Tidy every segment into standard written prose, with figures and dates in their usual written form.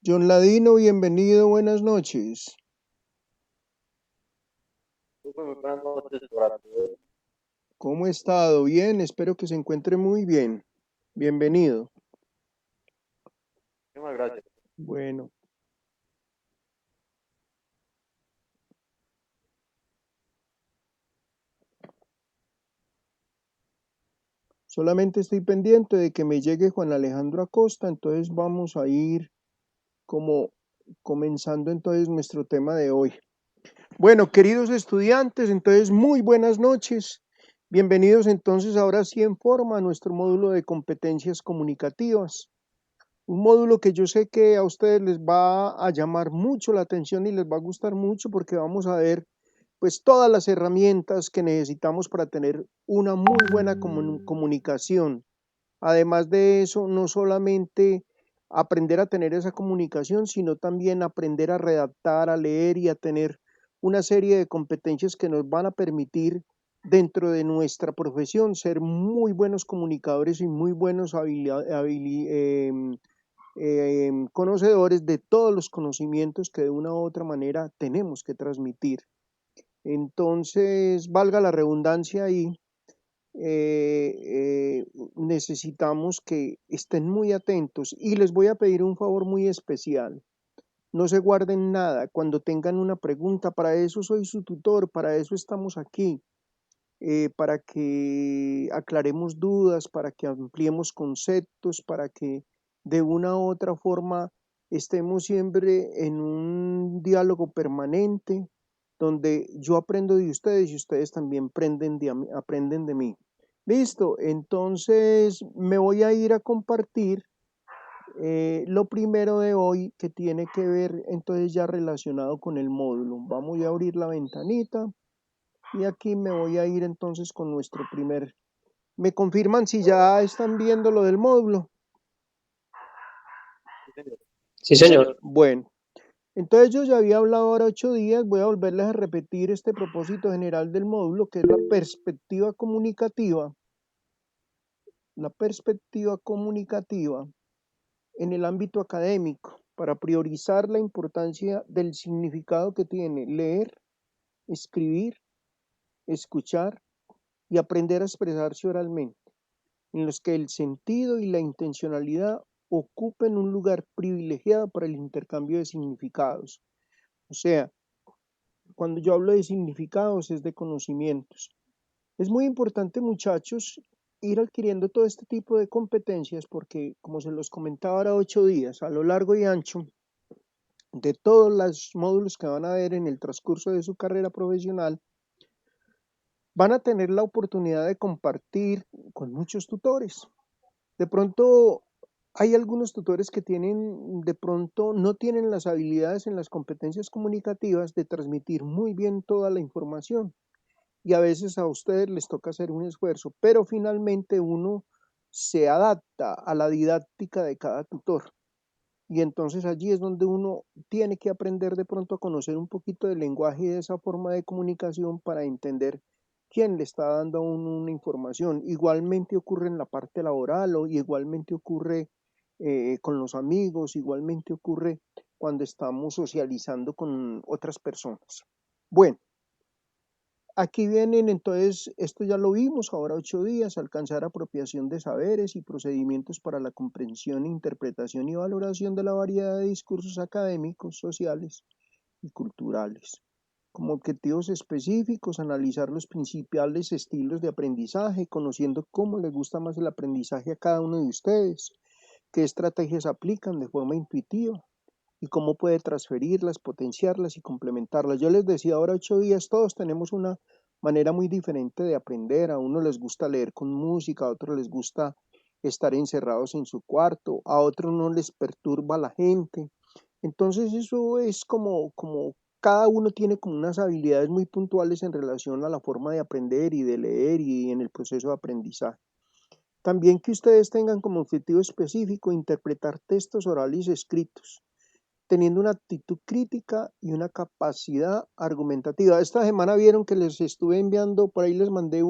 John Ladino, bienvenido, buenas noches. Muy buenas noches para todos. ¿Cómo ha estado? Bien, espero que se encuentre muy bien. Bienvenido. Muchísimas gracias. Bueno, solamente estoy pendiente de que me llegue Juan Alejandro Acosta, entonces vamos a ir como comenzando entonces nuestro tema de hoy. Bueno, queridos estudiantes, entonces muy buenas noches. Bienvenidos entonces ahora sí en forma a nuestro módulo de competencias comunicativas. Un módulo que yo sé que a ustedes les va a llamar mucho la atención y les va a gustar mucho porque vamos a ver pues todas las herramientas que necesitamos para tener una muy buena comunicación. Además de eso, no solamente aprender a tener esa comunicación, sino también aprender a redactar, a leer y a tener una serie de competencias que nos van a permitir dentro de nuestra profesión ser muy buenos comunicadores y muy buenos conocedores de todos los conocimientos que de una u otra manera tenemos que transmitir. Entonces, valga la redundancia ahí, necesitamos que estén muy atentos y les voy a pedir un favor muy especial. No se guarden nada. Cuando tengan una pregunta, para eso soy su tutor, para eso estamos aquí, para que aclaremos dudas, para que ampliemos conceptos, para que de una u otra forma estemos siempre en un diálogo permanente donde yo aprendo de ustedes y ustedes también aprenden de mí. Listo, entonces me voy a ir a compartir lo primero de hoy que tiene que ver entonces ya relacionado con el módulo. Vamos a abrir la ventanita. Y aquí me voy a ir entonces con nuestro primer. ¿Me confirman si ya están viendo lo del módulo? Sí, señor. Sí, señor. Bueno, entonces yo ya había hablado ahora 8 días, voy a volverles a repetir este propósito general del módulo, que es la perspectiva comunicativa. La perspectiva comunicativa en el ámbito académico, para priorizar la importancia del significado que tiene leer, escribir, escuchar y aprender a expresarse oralmente, en los que el sentido y la intencionalidad ocupen un lugar privilegiado para el intercambio de significados. O sea, cuando yo hablo de significados es de conocimientos. Es muy importante, muchachos, ir adquiriendo todo este tipo de competencias porque, como se los comentaba ahora 8 días, a lo largo y ancho de todos los módulos que van a ver en el transcurso de su carrera profesional, van a tener la oportunidad de compartir con muchos tutores. De pronto hay algunos tutores que de pronto no tienen las habilidades en las competencias comunicativas de transmitir muy bien toda la información y a veces a ustedes les toca hacer un esfuerzo, pero finalmente uno se adapta a la didáctica de cada tutor y entonces allí es donde uno tiene que aprender de pronto a conocer un poquito del lenguaje y de esa forma de comunicación para entender quién le está dando a uno una información. Igualmente ocurre en la parte laboral o igualmente ocurre con los amigos, igualmente ocurre cuando estamos socializando con otras personas. Bueno, aquí vienen entonces, esto ya lo vimos, ahora 8 días, alcanzar apropiación de saberes y procedimientos para la comprensión, interpretación y valoración de la variedad de discursos académicos, sociales y culturales. Como objetivos específicos, analizar los principales estilos de aprendizaje, conociendo cómo les gusta más el aprendizaje a cada uno de ustedes, qué estrategias aplican de forma intuitiva y cómo puede transferirlas, potenciarlas y complementarlas. Yo les decía ahora 8 días, todos tenemos una manera muy diferente de aprender. A uno les gusta leer con música, a otros les gusta estar encerrados en su cuarto, a otros no les perturba la gente. Entonces eso es como cada uno tiene como unas habilidades muy puntuales en relación a la forma de aprender y de leer y en el proceso de aprendizaje. También que ustedes tengan como objetivo específico interpretar textos orales escritos, teniendo una actitud crítica y una capacidad argumentativa. Esta semana vieron que les estuve enviando, por ahí les mandé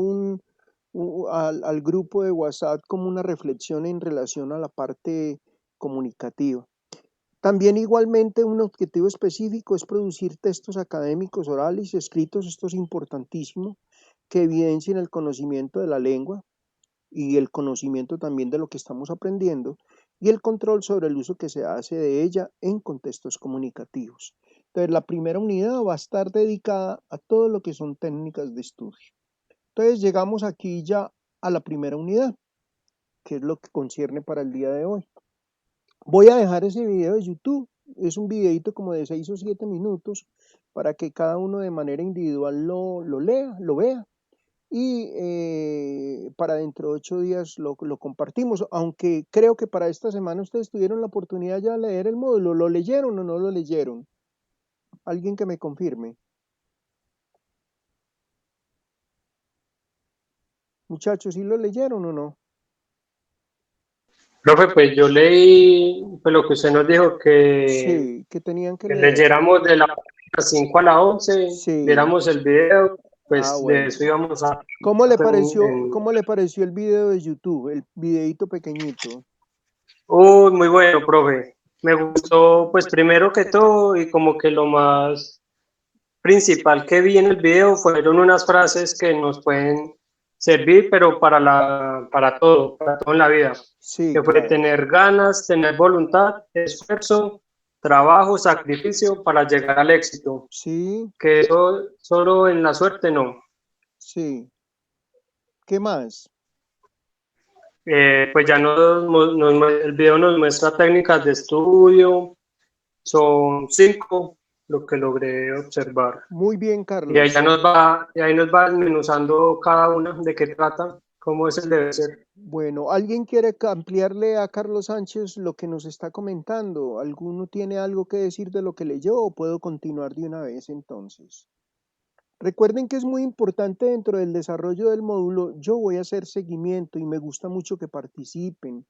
al grupo de WhatsApp como una reflexión en relación a la parte comunicativa. También igualmente un objetivo específico es producir textos académicos, orales y escritos, esto es importantísimo, que evidencien el conocimiento de la lengua y el conocimiento también de lo que estamos aprendiendo y el control sobre el uso que se hace de ella en contextos comunicativos. Entonces, la primera unidad va a estar dedicada a todo lo que son técnicas de estudio. Entonces, llegamos aquí ya a la primera unidad, que es lo que concierne para el día de hoy. Voy a dejar ese video de YouTube, es un videito como de 6 o 7 minutos para que cada uno de manera individual lo lea, lo vea y para dentro de 8 días lo compartimos, aunque creo que para esta semana ustedes tuvieron la oportunidad ya de leer el módulo. ¿Lo leyeron o no lo leyeron? Alguien que me confirme. Muchachos, ¿sí lo leyeron o no? Profe, pues yo leí pues, lo que usted nos dijo, Sí, que tenían que que leer. leyéramos de la 5 a la 11, Sí. viéramos el video, Ah, pues de eso bueno. íbamos a... ¿Cómo le pareció el video de YouTube, el videito pequeñito? Uy, muy bueno, profe. Me gustó, pues primero que todo, y como que lo más principal que vi en el video fueron unas frases que nos pueden servir, pero para todo en la vida. Sí, Que fue claro. tener ganas, tener voluntad, esfuerzo, trabajo, sacrificio para llegar al éxito. Sí, Que eso solo en la suerte no. sí. ¿Qué más? Pues ya el video nos muestra técnicas de estudio, son 5 lo que logré observar. Muy bien, Y Carlos. ahí nos va desmenuzando cada una de qué trata, cómo es el deber ser. Bueno, ¿alguien quiere ampliarle a Carlos Sánchez lo que nos está comentando? ¿Alguno tiene algo que decir de lo que leyó o puedo continuar de una vez entonces? Recuerden que es muy importante dentro del desarrollo del módulo. Yo voy a hacer seguimiento y me gusta mucho que participen.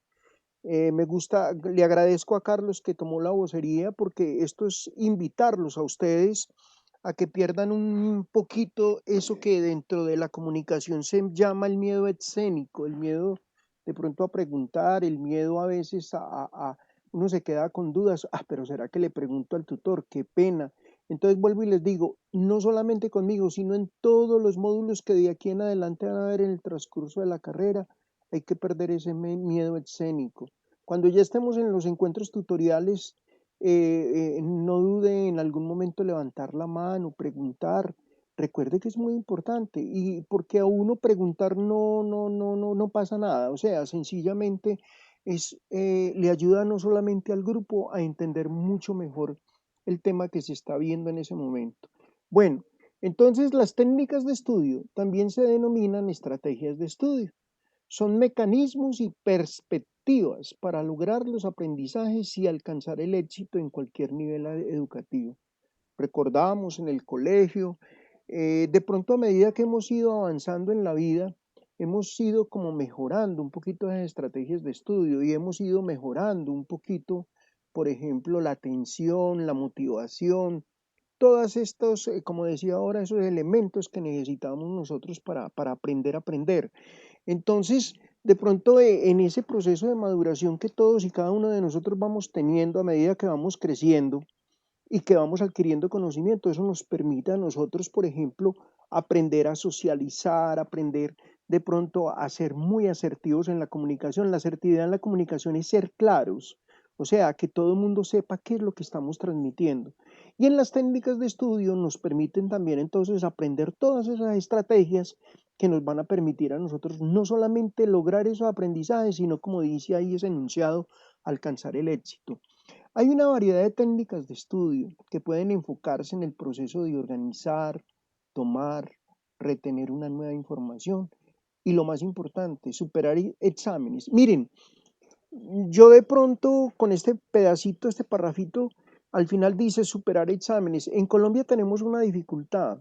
Le agradezco a Carlos que tomó la vocería porque esto es invitarlos a ustedes a que pierdan un poquito eso que dentro de la comunicación se llama el miedo escénico, el miedo de pronto a preguntar, el miedo a veces uno se queda con dudas, pero ¿será que le pregunto al tutor? Qué pena. Entonces vuelvo y les digo, no solamente conmigo, sino en todos los módulos que de aquí en adelante van a haber en el transcurso de la carrera, hay que perder ese miedo escénico. Cuando ya estemos en los encuentros tutoriales, no dude en algún momento levantar la mano, preguntar. Recuerde que es muy importante y porque a uno preguntar no pasa nada. O sea, sencillamente le ayuda no solamente al grupo a entender mucho mejor el tema que se está viendo en ese momento. Bueno, entonces las técnicas de estudio también se denominan estrategias de estudio. Son mecanismos y perspectivas para lograr los aprendizajes y alcanzar el éxito en cualquier nivel educativo. Recordábamos en el colegio, de pronto a medida que hemos ido avanzando en la vida, hemos ido como mejorando un poquito las estrategias de estudio y hemos ido mejorando un poquito, por ejemplo, la atención, la motivación, todos estos, como decía ahora, esos elementos que necesitamos nosotros para aprender a aprender. Entonces, de pronto en ese proceso de maduración que todos y cada uno de nosotros vamos teniendo a medida que vamos creciendo y que vamos adquiriendo conocimiento, eso nos permite a nosotros, por ejemplo, aprender a socializar, aprender de pronto a ser muy asertivos en la comunicación. La asertividad en la comunicación es ser claros, o sea, que todo el mundo sepa qué es lo que estamos transmitiendo. Y en las técnicas de estudio nos permiten también entonces aprender todas esas estrategias que nos van a permitir a nosotros no solamente lograr esos aprendizajes, sino como dice ahí ese enunciado, alcanzar el éxito. Hay una variedad de técnicas de estudio que pueden enfocarse en el proceso de organizar, tomar, retener una nueva información y lo más importante, superar exámenes. Miren, yo de pronto con este pedacito, este parrafito, al final dice superar exámenes. En Colombia tenemos una dificultad.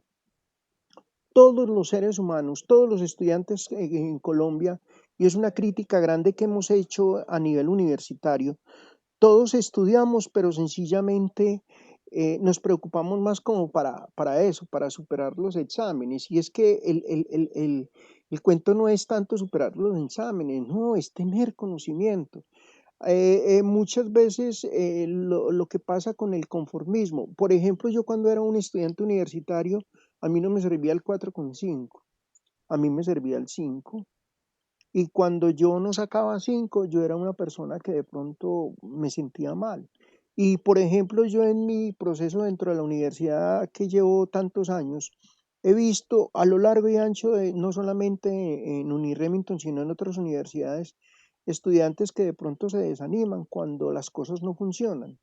Todos los seres humanos, todos los estudiantes en Colombia, y es una crítica grande que hemos hecho a nivel universitario, todos estudiamos, pero sencillamente nos preocupamos más como para eso, para superar los exámenes. Y es que el cuento no es tanto superar los exámenes, no, es tener conocimiento. Muchas veces lo que pasa con el conformismo, por ejemplo, yo cuando era un estudiante universitario, a mí no me servía el 4,5, a mí me servía el 5. Y cuando yo no sacaba 5, yo era una persona que de pronto me sentía mal. Y por ejemplo, yo en mi proceso dentro de la universidad que llevo tantos años, he visto a lo largo y ancho de, no solamente en Uniremington, sino en otras universidades, estudiantes que de pronto se desaniman cuando las cosas no funcionan.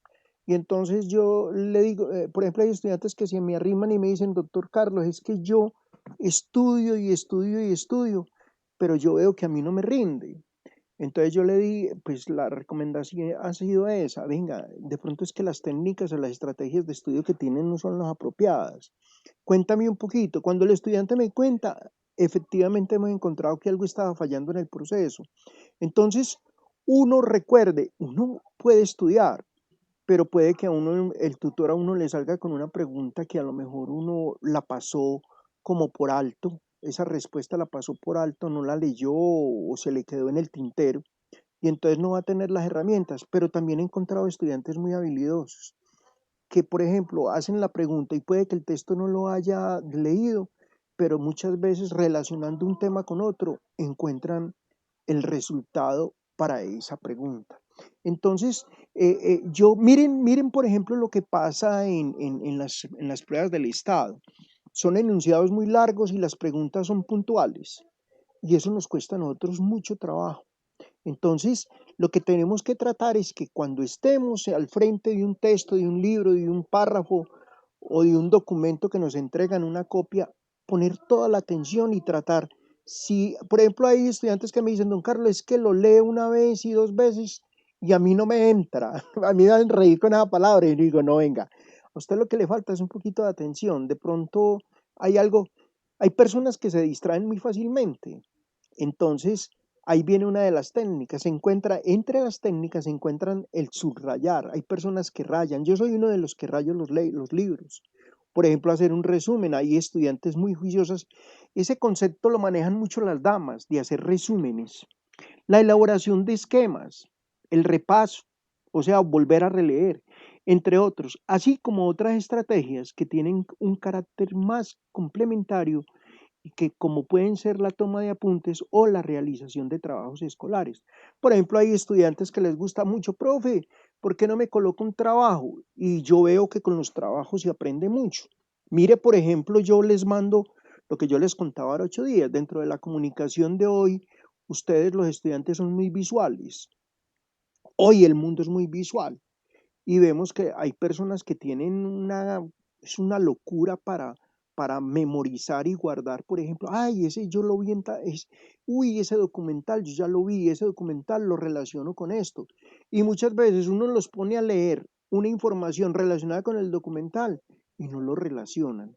Y entonces yo le digo, por ejemplo, hay estudiantes que se me arriman y me dicen, doctor Carlos, es que yo estudio y estudio y estudio, pero yo veo que a mí no me rinde. Entonces yo le di, pues la recomendación ha sido esa, venga, de pronto es que las técnicas o las estrategias de estudio que tienen no son las apropiadas. Cuéntame un poquito. Cuando el estudiante me cuenta, efectivamente hemos encontrado que algo estaba fallando en el proceso. Entonces, uno recuerde, uno puede estudiar, pero puede que a uno, el tutor a uno le salga con una pregunta que a lo mejor uno la pasó como por alto, esa respuesta la pasó por alto, no la leyó o se le quedó en el tintero y entonces no va a tener las herramientas, pero también he encontrado estudiantes muy habilidosos que, por ejemplo, hacen la pregunta y puede que el texto no lo haya leído, pero muchas veces relacionando un tema con otro encuentran el resultado para esa pregunta. Entonces, miren, por ejemplo, lo que pasa en las pruebas del Estado. Son enunciados muy largos y las preguntas son puntuales. Y eso nos cuesta a nosotros mucho trabajo. Entonces, lo que tenemos que tratar es que cuando estemos al frente de un texto, de un libro, de un párrafo o de un documento que nos entregan una copia, poner toda la atención y tratar. Si, por ejemplo, hay estudiantes que me dicen, don Carlos, es que lo leo una vez y dos veces y a mí no me entra, a mí me dan reír con esa palabra y digo, no, venga, a usted lo que le falta es un poquito de atención, de pronto hay algo, hay personas que se distraen muy fácilmente, entonces ahí viene una de las técnicas, entre las técnicas se encuentran el subrayar, hay personas que rayan, yo soy uno de los que rayo los libros, por ejemplo, hacer un resumen, hay estudiantes muy juiciosas, ese concepto lo manejan mucho las damas, de hacer resúmenes, la elaboración de esquemas, el repaso, o sea, volver a releer, entre otros, así como otras estrategias que tienen un carácter más complementario y que como pueden ser la toma de apuntes o la realización de trabajos escolares. Por ejemplo, hay estudiantes que les gusta mucho, profe, ¿por qué no me coloca un trabajo? Y yo veo que con los trabajos se aprende mucho. Mire, por ejemplo, yo les mando lo que yo les contaba ahora 8 días. Dentro de la comunicación de hoy, ustedes los estudiantes son muy visuales. Hoy el mundo es muy visual y vemos que hay personas que tienen es una locura para memorizar y guardar, por ejemplo, ay, ese yo lo vi uy, ese documental, yo ya lo vi, ese documental lo relaciono con esto. Y muchas veces uno los pone a leer una información relacionada con el documental y no lo relacionan.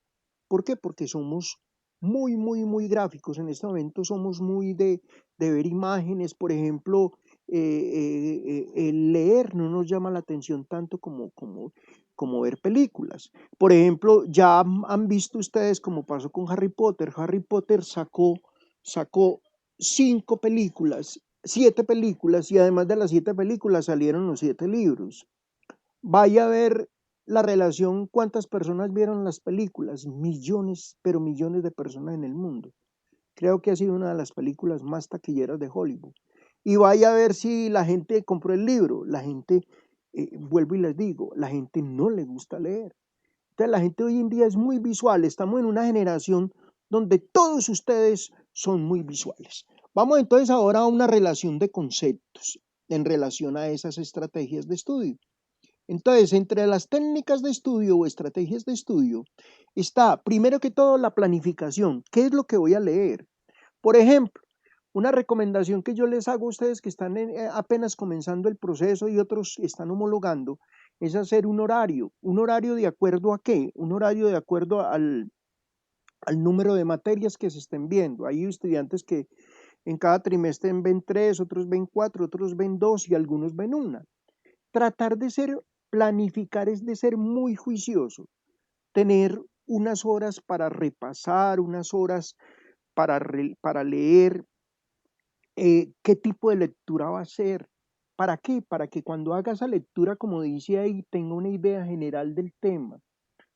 ¿Por qué? Porque somos muy, muy, muy gráficos. En este momento somos muy de ver imágenes, por ejemplo, el leer no nos llama la atención tanto como ver películas. Por ejemplo, ya han visto ustedes como pasó con Harry Potter. Harry Potter sacó 5 películas, 7 películas, y además de las 7 películas salieron los 7 libros. Vaya a ver la relación, cuántas personas vieron las películas, millones, pero millones de personas en el mundo. Creo que ha sido una de las películas más taquilleras de Hollywood. Y vaya a ver si la gente compró el libro. La gente, vuelvo y les digo, la gente no le gusta leer. Entonces la gente hoy en día es muy visual. Estamos en una generación donde todos ustedes son muy visuales. Vamos entonces ahora a una relación de conceptos en relación a esas estrategias de estudio. Entonces, entre las técnicas de estudio o estrategias de estudio está, primero que todo, la planificación. ¿Qué es lo que voy a leer? Por ejemplo, una recomendación que yo les hago a ustedes que están apenas comenzando el proceso y otros están homologando, es hacer un horario. ¿Un horario de acuerdo a qué? Un horario de acuerdo al número de materias que se estén viendo. Hay estudiantes que en cada trimestre ven 3, otros ven 4, otros ven 2 y algunos ven una. Tratar de planificar es de ser muy juicioso, tener unas horas para repasar, unas horas para leer, qué tipo de lectura va a ser, ¿Para qué? Para que cuando haga esa lectura, como dice ahí, tenga una idea general del tema,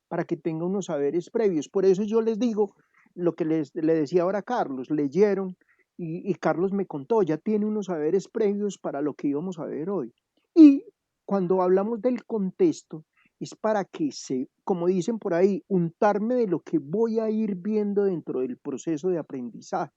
para que tenga unos saberes previos. Por eso yo les digo lo que le decía ahora a Carlos, leyeron y Carlos me contó, ya tiene unos saberes previos para lo que íbamos a ver hoy. Y cuando hablamos del contexto, es para que como dicen por ahí, untarme de lo que voy a ir viendo dentro del proceso de aprendizaje.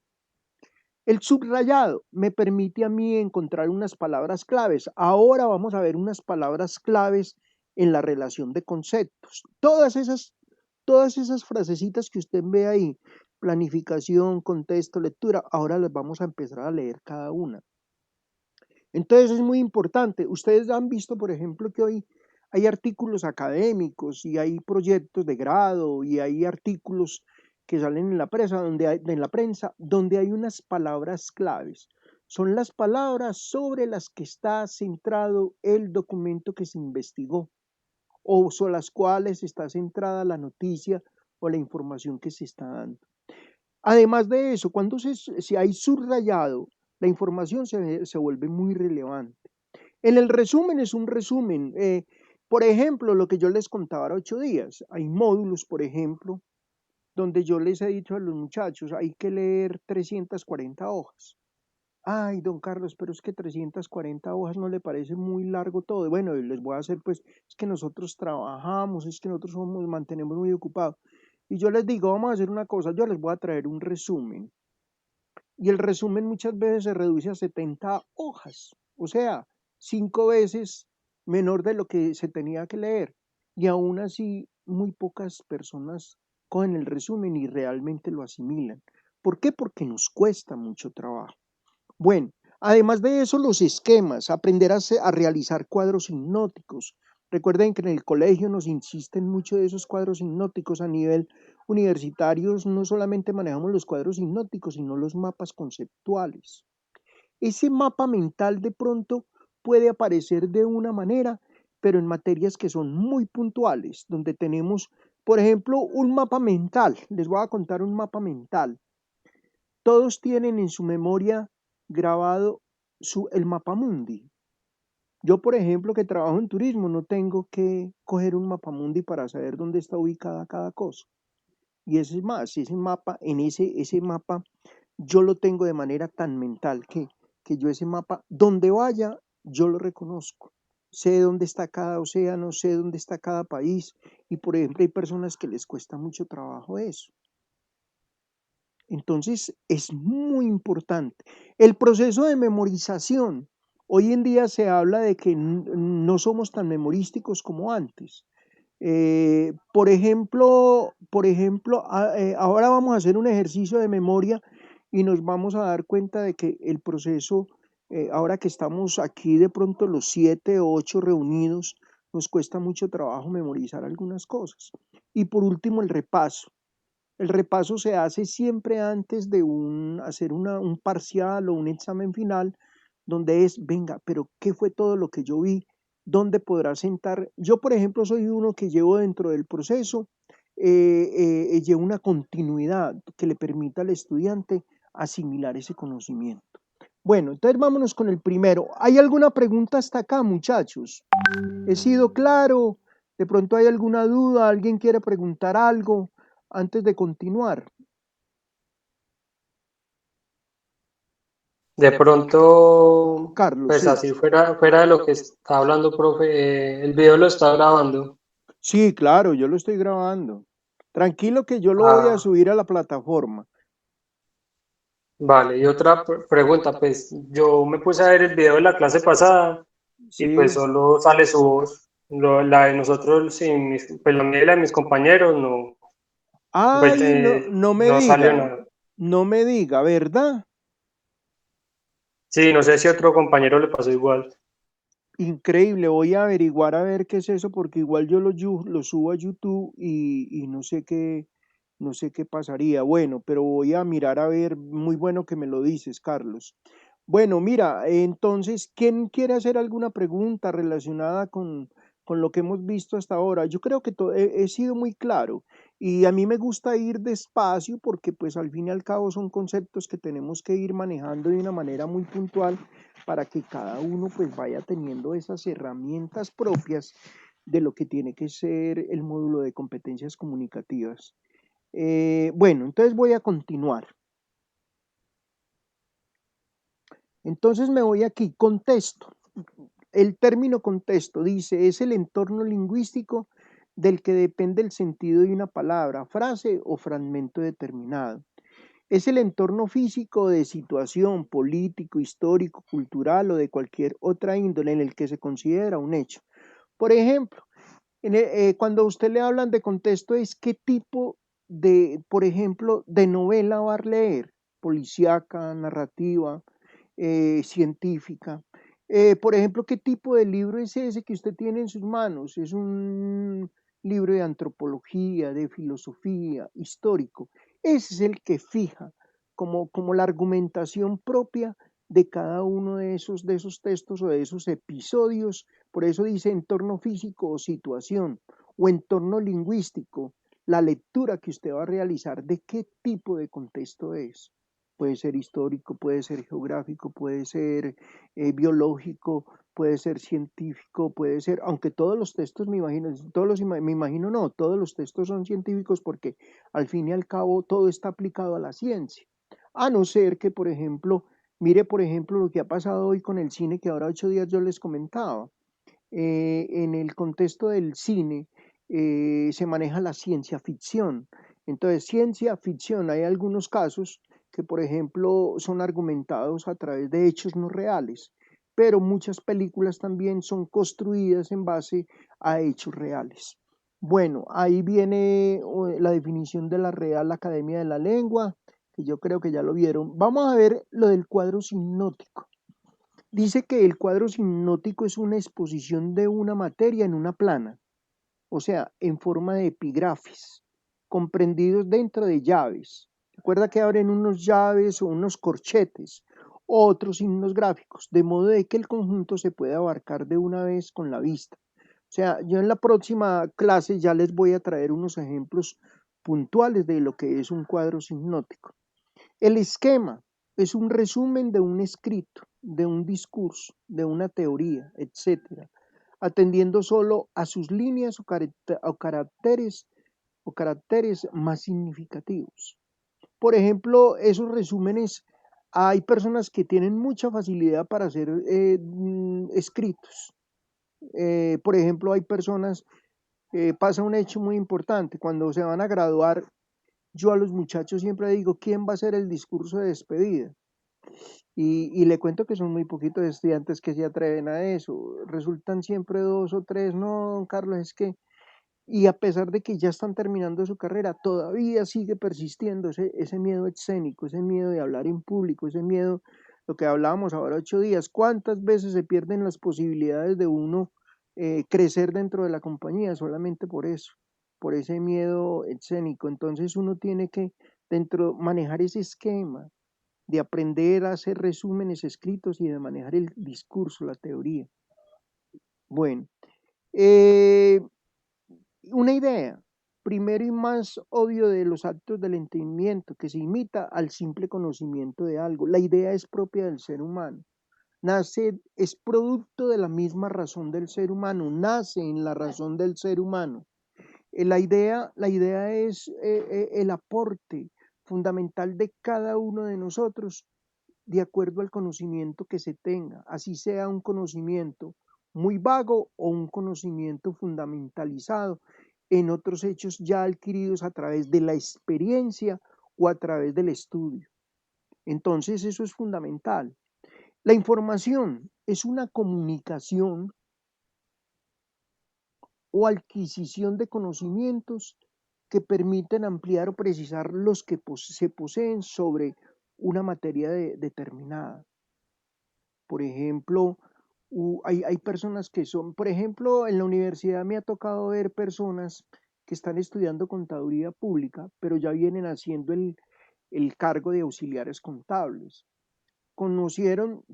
El subrayado me permite a mí encontrar unas palabras claves. Ahora vamos a ver unas palabras claves en la relación de conceptos. Todas esas frasecitas que usted ve ahí, planificación, contexto, lectura, ahora las vamos a empezar a leer cada una. Entonces es muy importante. Ustedes han visto, por ejemplo, que hoy hay artículos académicos y hay proyectos de grado y hay artículos que salen en la prensa donde hay unas palabras claves. Son las palabras sobre las que está centrado el documento que se investigó o sobre las cuales está centrada la noticia o la información que se está dando. Además de eso, cuando se hay subrayado, la información se vuelve muy relevante. En el resumen es un resumen. Por ejemplo, lo que yo les contaba hace 8 días, hay módulos, por ejemplo, donde yo les he dicho a los muchachos, hay que leer 340 hojas. Ay, don Carlos, pero es que 340 hojas no le parece muy largo todo. Bueno, les voy a hacer, pues, es que nosotros trabajamos, es que nosotros mantenemos muy ocupados. Y yo les digo, vamos a hacer una cosa, yo les voy a traer un resumen. Y el resumen muchas veces se reduce a 70 hojas, o sea, 5 veces menor de lo que se tenía que leer. Y aún así, muy pocas personas cogen el resumen y realmente lo asimilan. ¿Por qué? Porque nos cuesta mucho trabajo. Bueno, además de eso, los esquemas, aprender a realizar cuadros hipnóticos. Recuerden que en el colegio nos insisten mucho de esos cuadros hipnóticos a nivel universitario, no solamente manejamos los cuadros hipnóticos, sino los mapas conceptuales. Ese mapa mental de pronto puede aparecer de una manera, pero en materias que son muy puntuales, donde tenemos, por ejemplo, un mapa mental. Les voy a contar un mapa mental. Todos tienen en su memoria grabado el mapamundi. Yo, por ejemplo, que trabajo en turismo, no tengo que coger un mapamundi para saber dónde está ubicada cada cosa. Y ese es más, ese mapa, yo lo tengo de manera tan mental que yo ese mapa, donde vaya, yo lo reconozco. Sé dónde está cada océano, sé dónde está cada país. Y, por ejemplo, hay personas que les cuesta mucho trabajo eso. Entonces, es muy importante. El proceso de memorización. Hoy en día se habla de que no somos tan memorísticos como antes. Por ejemplo, ahora vamos a hacer un ejercicio de memoria y nos vamos a dar cuenta de que el proceso, ahora que estamos aquí de pronto los 7 o 8 reunidos, nos cuesta mucho trabajo memorizar algunas cosas. Y por último, el repaso. El repaso se hace siempre antes de hacer un parcial o un examen final, donde venga, pero ¿qué fue todo lo que yo vi? ¿Dónde podrá sentar? Yo, por ejemplo, soy uno que llevo dentro del proceso, llevo una continuidad que le permita al estudiante asimilar ese conocimiento. Bueno, entonces vámonos con el primero. ¿Hay alguna pregunta hasta acá, muchachos? ¿He sido claro? ¿De pronto hay alguna duda? ¿Alguien quiere preguntar algo antes de continuar? De pronto, Carlos, pues sí. así fuera de lo que está hablando, profe, el video lo está grabando. Sí, claro, yo lo estoy grabando. Tranquilo que yo lo voy a Ah, subir a la plataforma. vale. Y otra pregunta, pues yo me puse a ver el video de la clase pasada y pues Sí. solo sale su voz. La de nosotros, pues la mía y la de mis compañeros, no, pues, Ay, no, no salió nada. no me diga, ¿verdad? Sí, no sé si a otro compañero le pasó igual. Increíble, voy a averiguar a ver qué es eso, porque igual yo lo subo a YouTube y no sé qué pasaría. Bueno, pero voy a mirar a ver, muy bueno que me lo dices, Carlos. Bueno, mira, entonces, ¿quién quiere hacer alguna pregunta relacionada con lo que hemos visto hasta ahora? Yo creo que he sido muy claro. Y a mí me gusta ir despacio porque pues al fin y al cabo son conceptos que tenemos que ir manejando de una manera muy puntual para que cada uno pues vaya teniendo esas herramientas propias de lo que tiene que ser el módulo de competencias comunicativas. Bueno, entonces voy a continuar. Entonces me voy aquí, contexto. El término contexto dice, es el entorno lingüístico del que depende el sentido de una palabra, frase o fragmento determinado. Es el entorno físico de situación, político, histórico, cultural o de cualquier otra índole en el que se considera un hecho. Por ejemplo, cuando a usted le hablan de contexto, es qué tipo de, por ejemplo, de novela va a leer, policíaca, narrativa, científica. Por ejemplo, ¿qué tipo de libro es ese que usted tiene en sus manos? ¿Es un libro de antropología, de filosofía, histórico? Ese es el que fija como la argumentación propia de cada uno de esos textos o de esos episodios. Por eso dice entorno físico o situación o entorno lingüístico, la lectura que usted va a realizar de qué tipo de contexto es. Puede ser histórico, puede ser geográfico, puede ser biológico, puede ser científico, puede ser, aunque todos los textos me imagino, me imagino no, todos los textos son científicos porque al fin y al cabo todo está aplicado a la ciencia. A no ser que, por ejemplo, mire, por ejemplo, lo que ha pasado hoy con el cine, que ahora 8 días yo les comentaba. En el contexto del cine se maneja la ciencia ficción. Entonces, ciencia ficción, hay algunos casos que, por ejemplo, son argumentados a través de hechos no reales, pero muchas películas también son construidas en base a hechos reales. Bueno, ahí viene la definición de la Real Academia de la Lengua, que yo creo que ya lo vieron. Vamos a ver lo del cuadro sinóptico. Dice que el cuadro sinóptico es una exposición de una materia en una plana, o sea, en forma de epígrafes, comprendidos dentro de llaves. Recuerda que abren unos llaves o unos corchetes, otros signos gráficos, de modo de que el conjunto se puede abarcar de una vez con la vista. O sea, yo en la próxima clase ya les voy a traer unos ejemplos puntuales de lo que es un cuadro sinóptico. El esquema es un resumen de un escrito, de un discurso, de una teoría, etcétera, atendiendo solo a sus líneas o caracteres más significativos. Por ejemplo, esos resúmenes, hay personas que tienen mucha facilidad para hacer escritos. Por ejemplo, hay personas, pasa un hecho muy importante, cuando se van a graduar, yo a los muchachos siempre digo, ¿quién va a hacer el discurso de despedida? Y le cuento que son muy poquitos estudiantes que se atreven a eso. Resultan siempre 2 o 3. No, don Carlos, es que, y a pesar de que ya están terminando su carrera, todavía sigue persistiendo ese miedo escénico, ese miedo de hablar en público, ese miedo, lo que hablábamos ahora 8 días. ¿Cuántas veces se pierden las posibilidades de uno crecer dentro de la compañía solamente por eso, por ese miedo escénico? Entonces uno tiene que manejar ese esquema de aprender a hacer resúmenes escritos y de manejar el discurso, la teoría. Bueno, eh, una idea, primero y más obvio de los actos del entendimiento, que se imita al simple conocimiento de algo. La idea es propia del ser humano. Nace, es producto de la misma razón del ser humano, nace en la razón del ser humano. La idea es el aporte fundamental de cada uno de nosotros de acuerdo al conocimiento que se tenga, así sea un conocimiento muy vago o un conocimiento fundamentalizado en otros hechos ya adquiridos a través de la experiencia o a través del estudio. Entonces eso es fundamental. La información es una comunicación o adquisición de conocimientos que permiten ampliar o precisar los que se poseen sobre una materia determinada. Por ejemplo, hay personas que son, por ejemplo, en la universidad me ha tocado ver personas que están estudiando contaduría pública, pero ya vienen haciendo el cargo de auxiliares contables.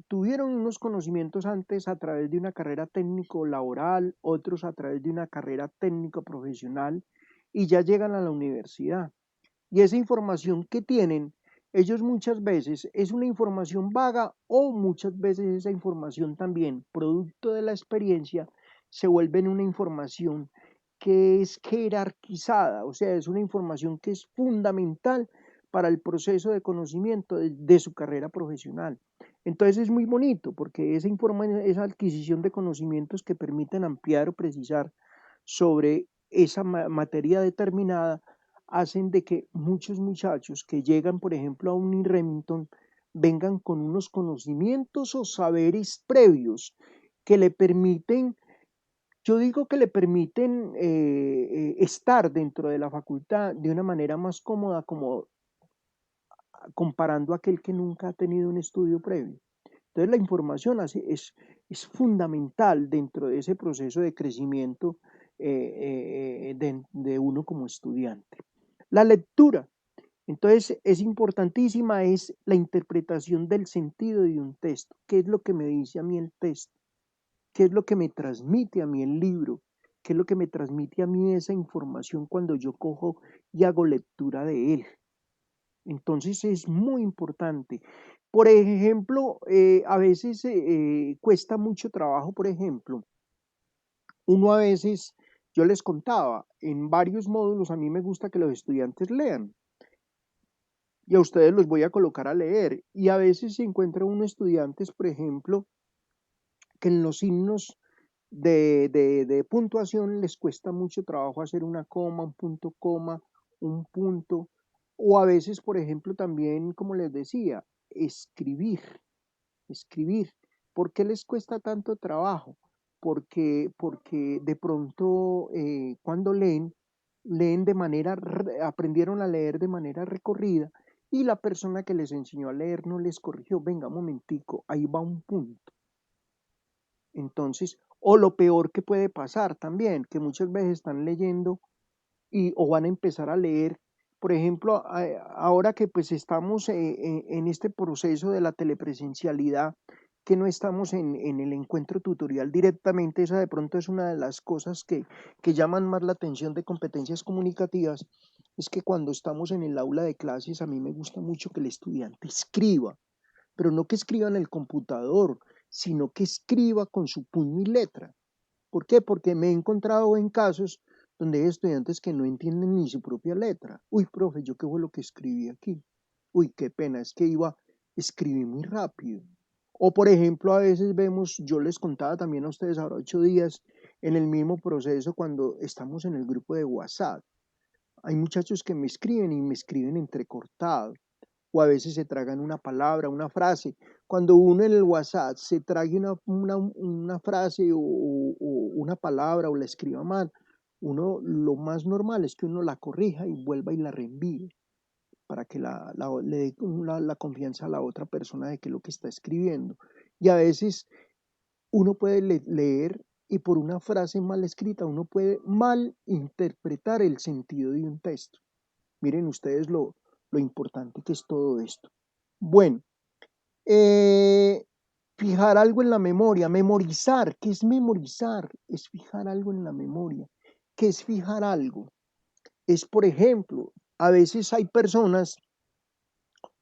Tuvieron unos conocimientos antes a través de una carrera técnico laboral, otros a través de una carrera técnico profesional, y ya llegan a la universidad. Y esa información que tienen, ellos muchas veces es una información vaga o muchas veces esa información también, producto de la experiencia, se vuelve en una información que es jerarquizada, o sea, es una información que es fundamental para el proceso de conocimiento de su carrera profesional. Entonces es muy bonito porque esa adquisición de conocimientos que permiten ampliar o precisar sobre esa materia determinada hacen de que muchos muchachos que llegan, por ejemplo, a un Remington, vengan con unos conocimientos o saberes previos que le permiten, yo digo que le permiten estar dentro de la facultad de una manera más cómoda, como comparando a aquel que nunca ha tenido un estudio previo. Entonces la información es fundamental dentro de ese proceso de crecimiento de uno como estudiante. La lectura, entonces, es importantísima, es la interpretación del sentido de un texto. ¿Qué es lo que me dice a mí el texto? ¿Qué es lo que me transmite a mí el libro? ¿Qué es lo que me transmite a mí esa información cuando yo cojo y hago lectura de él? Entonces es muy importante. Por ejemplo, a veces cuesta mucho trabajo, por ejemplo, uno a veces, yo les contaba, en varios módulos a mí me gusta que los estudiantes lean. Y a ustedes los voy a colocar a leer. Y a veces se encuentra uno estudiantes, por ejemplo, que en los signos de puntuación les cuesta mucho trabajo hacer una coma, un punto, o a veces, por ejemplo, también, como les decía, escribir. ¿Por qué les cuesta tanto trabajo? Porque de pronto cuando leen de manera, aprendieron a leer de manera recorrida y la persona que les enseñó a leer no les corrigió. Venga, un momentico, ahí va un punto. Entonces, o lo peor que puede pasar también, que muchas veces están leyendo o van a empezar a leer. Por ejemplo, ahora que pues estamos en este proceso de la telepresencialidad, que no estamos en el encuentro tutorial directamente, esa de pronto es una de las cosas que llaman más la atención de competencias comunicativas, es que cuando estamos en el aula de clases, a mí me gusta mucho que el estudiante escriba, pero no que escriba en el computador, sino que escriba con su puño y letra. ¿Por qué? Porque me he encontrado en casos donde hay estudiantes que no entienden ni su propia letra. Uy, profe, ¿yo qué fue lo que escribí aquí? Uy, qué pena, es que escribí muy rápido. O por ejemplo, a veces vemos, yo les contaba también a ustedes ahora 8 días, en el mismo proceso cuando estamos en el grupo de WhatsApp. Hay muchachos que me escriben y me escriben entrecortado, o a veces se tragan una palabra, una frase. Cuando uno en el WhatsApp se trague una frase o una palabra o la escriba mal, uno lo más normal es que uno la corrija y vuelva y la reenvíe para que le dé la confianza a la otra persona de que lo que está escribiendo. Y a veces uno puede leer y por una frase mal escrita uno puede mal interpretar el sentido de un texto. Miren ustedes lo importante que es todo esto. Bueno, fijar algo en la memoria, memorizar. ¿Qué es memorizar? Es fijar algo en la memoria. ¿Qué es fijar algo? Es, por ejemplo, a veces hay personas,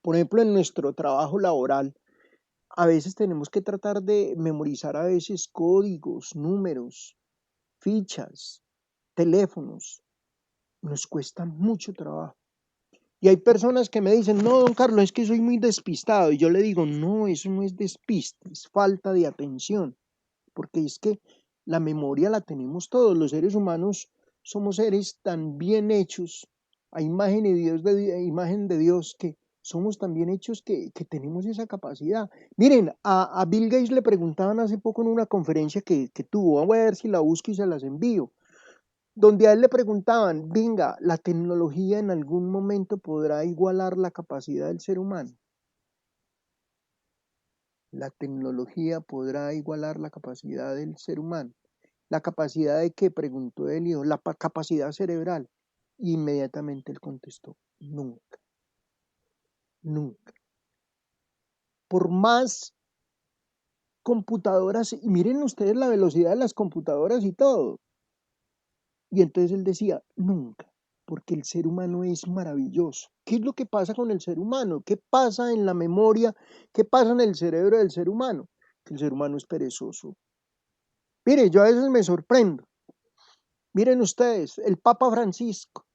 por ejemplo, en nuestro trabajo laboral, a veces tenemos que tratar de memorizar a veces códigos, números, fichas, teléfonos. Nos cuesta mucho trabajo. Y hay personas que me dicen, no, don Carlos, es que soy muy despistado. Y yo le digo, no, eso no es despiste, es falta de atención. Porque es que la memoria la tenemos todos. Los seres humanos somos seres tan bien hechos, a imagen de Dios, que somos tan bien hechos que tenemos esa capacidad. Miren, a Bill Gates le preguntaban hace poco en una conferencia que tuvo, voy a ver si la busco y se las envío, donde a él le preguntaban, venga, ¿la tecnología en algún momento podrá igualar la capacidad del ser humano? ¿La tecnología podrá igualar la capacidad del ser humano? ¿La capacidad de qué? Preguntó él, la capacidad cerebral. Inmediatamente él contestó, nunca, nunca. Por más computadoras, y miren ustedes la velocidad de las computadoras y todo. Y entonces él decía, nunca. porque el ser humano es maravilloso. ¿Qué es lo que pasa con el ser humano? ¿Qué pasa en la memoria? ¿Qué pasa en el cerebro del ser humano? Que el ser humano es perezoso. Mire, yo a veces me sorprendo. Miren ustedes, el Papa Francisco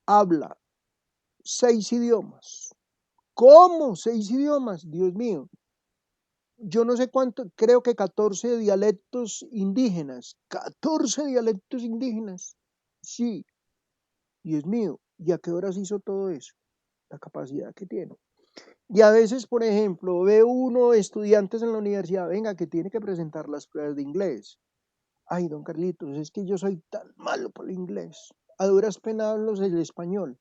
habla 6 idiomas. ¿Cómo? 6 idiomas, Dios mío. Yo no sé cuánto, creo que 14 dialectos indígenas. 14 dialectos indígenas. Sí, Dios mío. ¿Y a qué horas hizo todo eso? La capacidad que tiene. Y a veces, por ejemplo, ve uno estudiantes en la universidad, venga, que tiene que presentar las pruebas de inglés. Ay, don Carlitos, es que yo soy tan malo por el inglés. A duras penas hablo el español.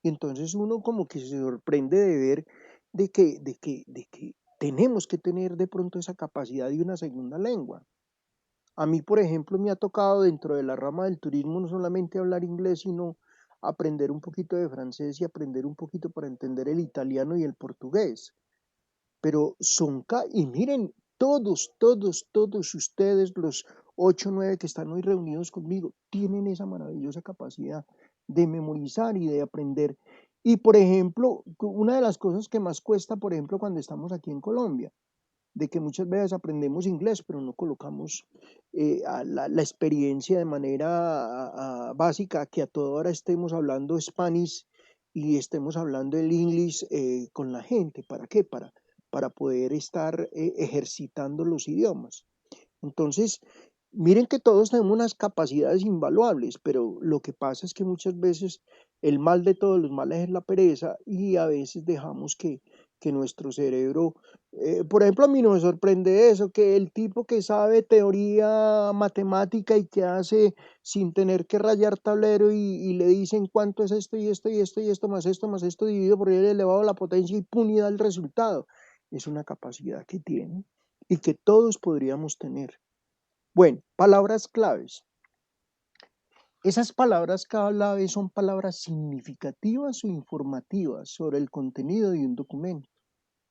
Y entonces uno como que se sorprende de ver de que tenemos que tener de pronto esa capacidad de una segunda lengua. A mí, por ejemplo, me ha tocado dentro de la rama del turismo no solamente hablar inglés, sino aprender un poquito de francés y aprender un poquito para entender el italiano y el portugués. Pero y miren, todos ustedes, los 8 o 9 que están hoy reunidos conmigo, tienen esa maravillosa capacidad de memorizar y de aprender. Y por ejemplo, una de las cosas que más cuesta, por ejemplo, cuando estamos aquí en Colombia, de que muchas veces aprendemos inglés, pero no colocamos la experiencia de manera básica, que a toda hora estemos hablando Spanish y estemos hablando el English con la gente. ¿Para qué? Para poder estar ejercitando los idiomas. Entonces, miren que todos tenemos unas capacidades invaluables, pero lo que pasa es que muchas veces el mal de todos los males es la pereza y a veces dejamos que nuestro cerebro, por ejemplo, a mí no me sorprende eso, que el tipo que sabe teoría matemática y que hace sin tener que rayar tablero y le dicen cuánto es esto y esto y esto y esto más esto dividido por el elevado a la potencia y pum, y da el resultado. Es una capacidad que tiene y que todos podríamos tener. Bueno, palabras claves. Esas palabras claves son palabras significativas o informativas sobre el contenido de un documento,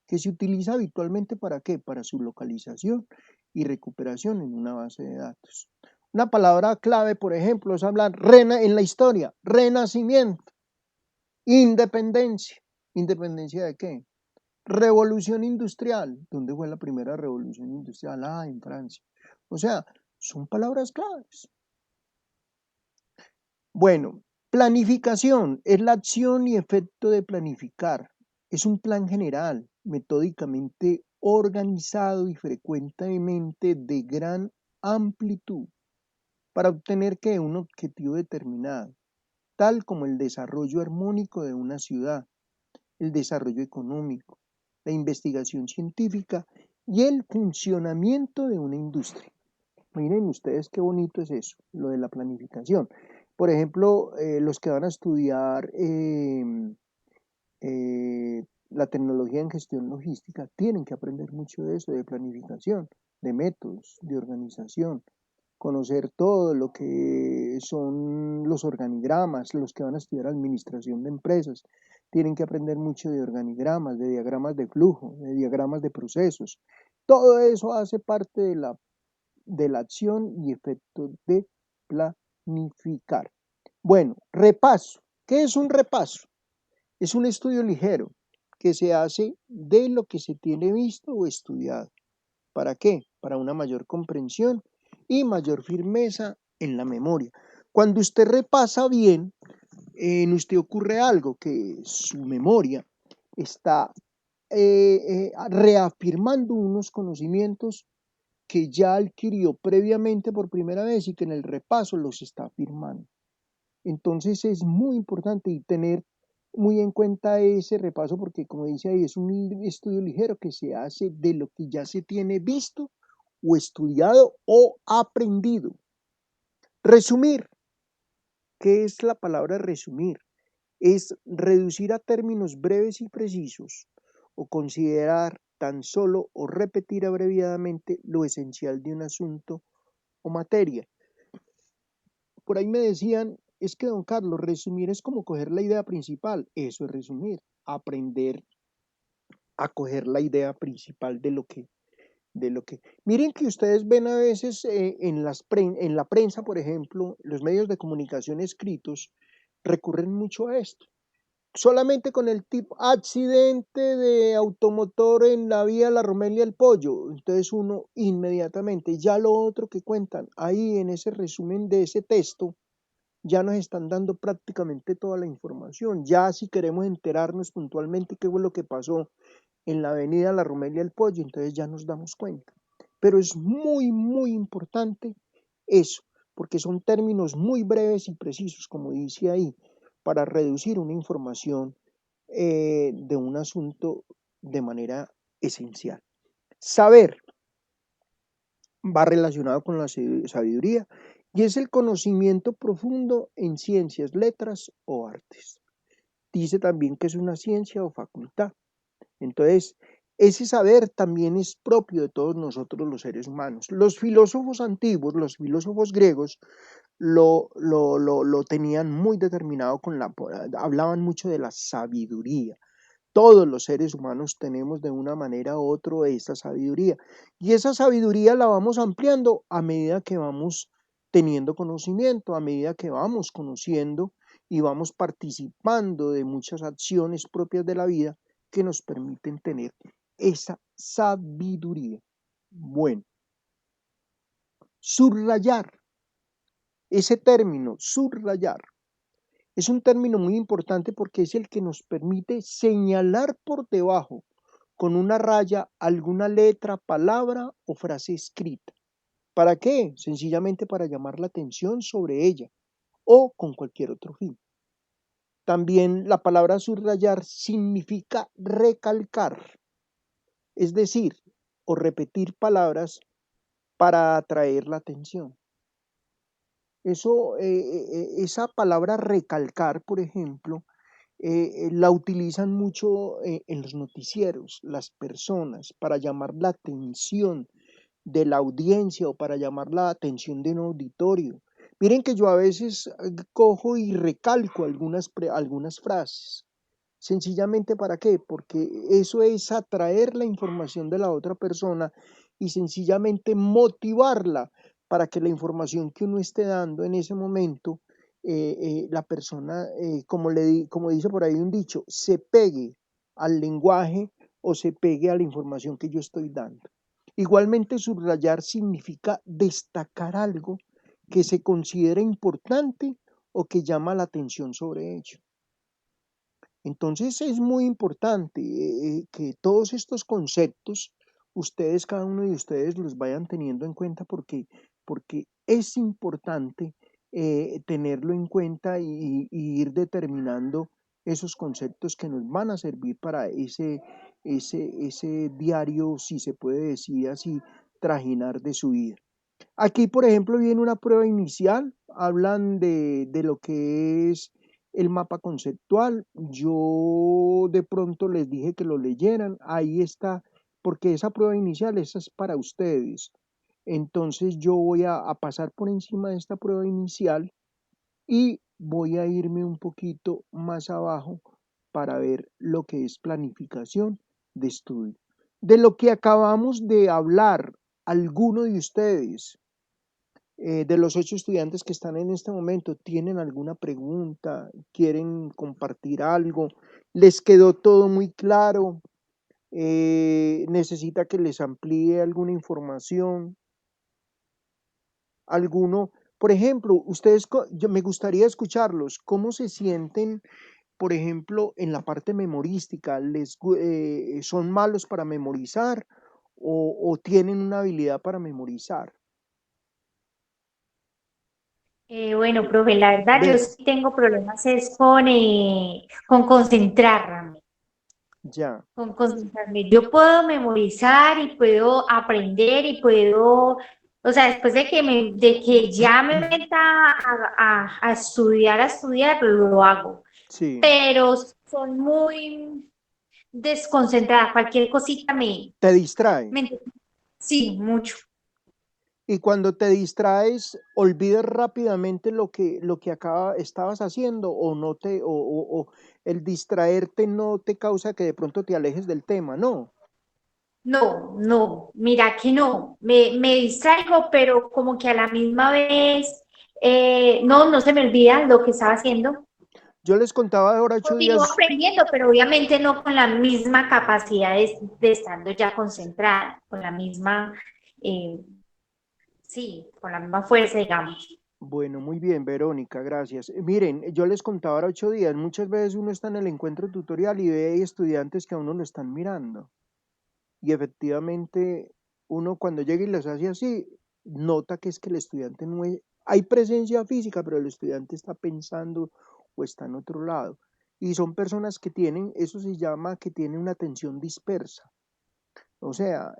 que se utiliza habitualmente ¿para qué? Para su localización y recuperación en una base de datos. Una palabra clave, por ejemplo, es hablar en la historia, renacimiento, independencia. ¿Independencia de qué? Revolución industrial. ¿Dónde fue la primera revolución industrial? Ah, en Francia. O sea, son palabras claves. Bueno, planificación es la acción y efecto de planificar. Es un plan general, metódicamente organizado y frecuentemente de gran amplitud para obtener que un objetivo determinado, tal como el desarrollo armónico de una ciudad, el desarrollo económico, la investigación científica y el funcionamiento de una industria. Miren ustedes qué bonito es eso, lo de la planificación. Por ejemplo, los que van a estudiar la tecnología en gestión logística tienen que aprender mucho de eso, de planificación, de métodos, de organización, conocer todo lo que son los organigramas. Los que van a estudiar administración de empresas tienen que aprender mucho de organigramas, de diagramas de flujo, de diagramas de procesos. Todo eso hace parte de la acción y efecto de planificar. Bueno, repaso. ¿Qué es un repaso? Es un estudio ligero que se hace de lo que se tiene visto o estudiado. ¿Para qué? Para una mayor comprensión y mayor firmeza en la memoria. Cuando usted repasa bien, en usted ocurre algo, que su memoria está reafirmando unos conocimientos que ya adquirió previamente por primera vez y que en el repaso los está afirmando. Entonces es muy importante y tener muy en cuenta ese repaso porque, como dice ahí, es un estudio ligero que se hace de lo que ya se tiene visto o estudiado o aprendido. Resumir. ¿Qué es la palabra resumir? Es reducir a términos breves y precisos o considerar tan solo o repetir abreviadamente lo esencial de un asunto o materia. Por ahí me decían, es que don Carlos, resumir es como coger la idea principal. Eso es resumir, aprender a coger la idea principal de lo que... Miren que ustedes ven a veces en la prensa, por ejemplo, los medios de comunicación escritos recurren mucho a esto. Solamente con el tipo accidente de automotor en la vía La Romelia El Pollo, entonces uno inmediatamente, ya lo otro que cuentan ahí en ese resumen de ese texto, ya nos están dando prácticamente toda la información. Ya si queremos enterarnos puntualmente qué fue lo que pasó en la avenida La Romelia El Pollo, entonces ya nos damos cuenta. Pero es muy, muy importante eso, porque son términos muy breves y precisos, como dice ahí, para reducir una información de un asunto de manera esencial. Saber va relacionado con la sabiduría y es el conocimiento profundo en ciencias, letras o artes. Dice también que es una ciencia o facultad. Entonces, ese saber también es propio de todos nosotros los seres humanos. Los filósofos antiguos, los filósofos griegos, lo tenían muy determinado hablaban mucho de la sabiduría. Todos los seres humanos tenemos de una manera u otra esa sabiduría. Y esa sabiduría la vamos ampliando a medida que vamos teniendo conocimiento, a medida que vamos conociendo y vamos participando de muchas acciones propias de la vida que nos permiten tener esa sabiduría. Bueno, subrayar, ese término, subrayar, es un término muy importante porque es el que nos permite señalar por debajo con una raya alguna letra, palabra o frase escrita. ¿Para qué? Sencillamente para llamar la atención sobre ella o con cualquier otro fin. También la palabra subrayar significa recalcar, es decir, o repetir palabras para atraer la atención. Esa palabra recalcar, por ejemplo, la utilizan mucho en los noticieros, las personas, para llamar la atención de la audiencia o para llamar la atención de un auditorio. Miren que yo a veces cojo y recalco algunas frases. Sencillamente, ¿para qué? Porque eso es atraer la información de la otra persona y sencillamente motivarla para que la información que uno esté dando en ese momento, la persona, como dice por ahí un dicho, se pegue al lenguaje o se pegue a la información que yo estoy dando. Igualmente, subrayar significa destacar algo que se considera importante o que llama la atención sobre ello. Entonces es muy importante que todos estos conceptos, cada uno de ustedes los vayan teniendo en cuenta porque es importante tenerlo en cuenta y ir determinando esos conceptos que nos van a servir para ese diario, si se puede decir así, trajinar de su vida. Aquí, por ejemplo, viene una prueba inicial, hablan de lo que es el mapa conceptual. Yo de pronto les dije que lo leyeran, ahí está, porque esa prueba inicial, esa es para ustedes. Entonces yo voy a pasar por encima de esta prueba inicial y voy a irme un poquito más abajo para ver lo que es planificación de estudio. De lo que acabamos de hablar, alguno de ustedes de los 8 estudiantes que están en este momento, ¿tienen alguna pregunta? ¿Quieren compartir algo? ¿Les quedó todo muy claro? ¿Necesita que les amplíe alguna información? ¿Alguno? Por ejemplo, me gustaría escucharlos. ¿Cómo se sienten, por ejemplo, en la parte memorística? ¿Son malos para memorizar o tienen una habilidad para memorizar? Bueno, profe, la verdad yo Ve, sí tengo problemas es con concentrarme, ya, con concentrarme. Yo puedo memorizar y puedo aprender y puedo, o sea, después de que ya me meta a estudiar, lo hago. sí. Pero son muy desconcentrada, cualquier cosita Te distrae. me- sí, mucho. Y cuando te distraes, olvidas rápidamente lo que estabas haciendo o no o el distraerte no te causa que de pronto te alejes del tema, no. No, mira que no, me distraigo, pero como que a la misma vez, no se me olvida lo que estaba haciendo. Yo les contaba ahora 8 días, Continúo aprendiendo, pero obviamente no con la misma capacidad de estando ya concentrada, con la misma, eh, sí, con la misma fuerza, digamos. bueno, muy bien, Verónica, gracias. Miren, yo les contaba ahora 8 días, muchas veces uno está en el encuentro tutorial y ve estudiantes que a uno lo están mirando. Y efectivamente, uno cuando llega y les hace así, nota que es que el estudiante no es, hay presencia física, pero el estudiante está pensando o está en otro lado. Y son personas que tienen, eso se llama que tienen una atención dispersa. O sea,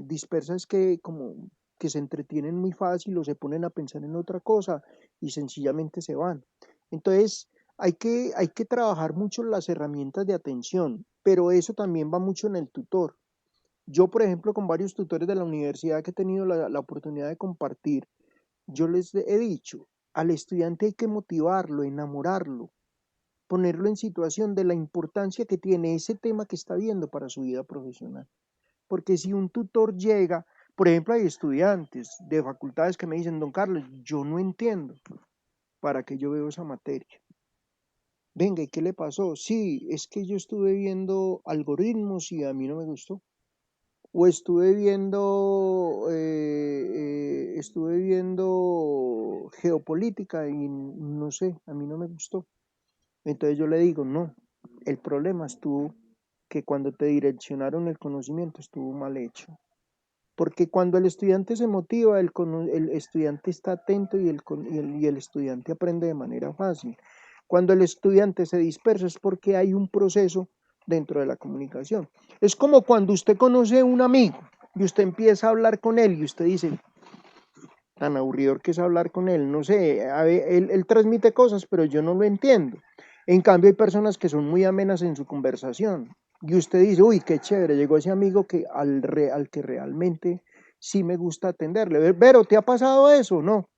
dispersa es que como que se entretienen muy fácil o se ponen a pensar en otra cosa y sencillamente se van. Entonces, hay que trabajar mucho las herramientas de atención, pero eso también va mucho en el tutor. Yo, por ejemplo, con varios tutores de la universidad que he tenido la oportunidad de compartir, yo les he dicho, al estudiante hay que motivarlo, enamorarlo, ponerlo en situación de la importancia que tiene ese tema que está viendo para su vida profesional. Porque si un tutor llega, por ejemplo, hay estudiantes de facultades que me dicen, don Carlos, yo no entiendo para qué yo veo esa materia. Venga, ¿y qué le pasó? Sí, es que yo estuve viendo algoritmos y a mí no me gustó. O estuve viendo geopolítica y no sé, a mí no me gustó. Entonces yo le digo, no, el problema estuvo que cuando te direccionaron el conocimiento estuvo mal hecho. Porque cuando el estudiante se motiva, el estudiante está atento y el estudiante aprende de manera fácil. Cuando el estudiante se dispersa es porque hay un proceso dentro de la comunicación. Es como cuando usted conoce a un amigo y usted empieza a hablar con él y usted dice, tan aburridor que es hablar con él, no sé, él transmite cosas, pero yo no lo entiendo. En cambio, hay personas que son muy amenas en su conversación y usted dice, uy, qué chévere, llegó ese amigo al que realmente sí me gusta atenderle. Pero, ¿te ha pasado eso? No.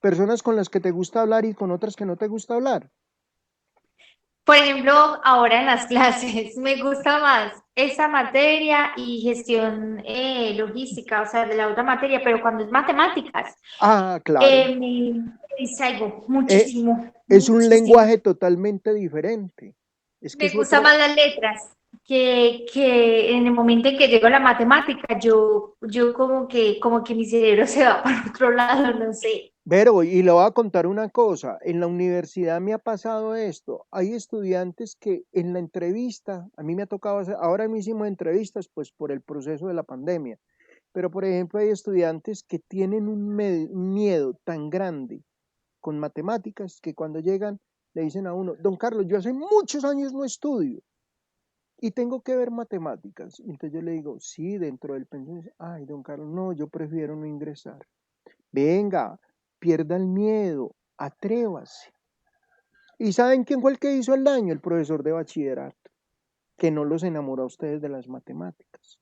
Personas con las que te gusta hablar y con otras que no te gusta hablar. Por ejemplo, ahora en las clases me gusta más esa materia y gestión logística, o sea, de la otra materia, pero cuando es matemáticas, Ah, claro. me distraigo Eh, muchísimo, es un muchísimo. lenguaje totalmente diferente. Es que Me es gustan otro, más las letras que en el momento en que llego a la matemática, yo como que mi cerebro se va para otro lado, no sé. Pero, y le voy a contar una cosa, en la universidad me ha pasado esto, hay estudiantes que en la entrevista, a mí me ha tocado hacer, ahora mismo hicimos entrevistas pues por el proceso de la pandemia, pero por ejemplo hay estudiantes que tienen un miedo tan grande con matemáticas que cuando llegan le dicen a uno, don Carlos, yo hace muchos años no estudio y tengo que ver matemáticas. Y entonces yo le digo, sí, dentro del pensamiento, ay, don Carlos, no, yo prefiero no ingresar. Venga, pierda el miedo, atrévase. ¿Y saben quién fue el que hizo el daño? El profesor de bachillerato, que no los enamoró a ustedes de las matemáticas.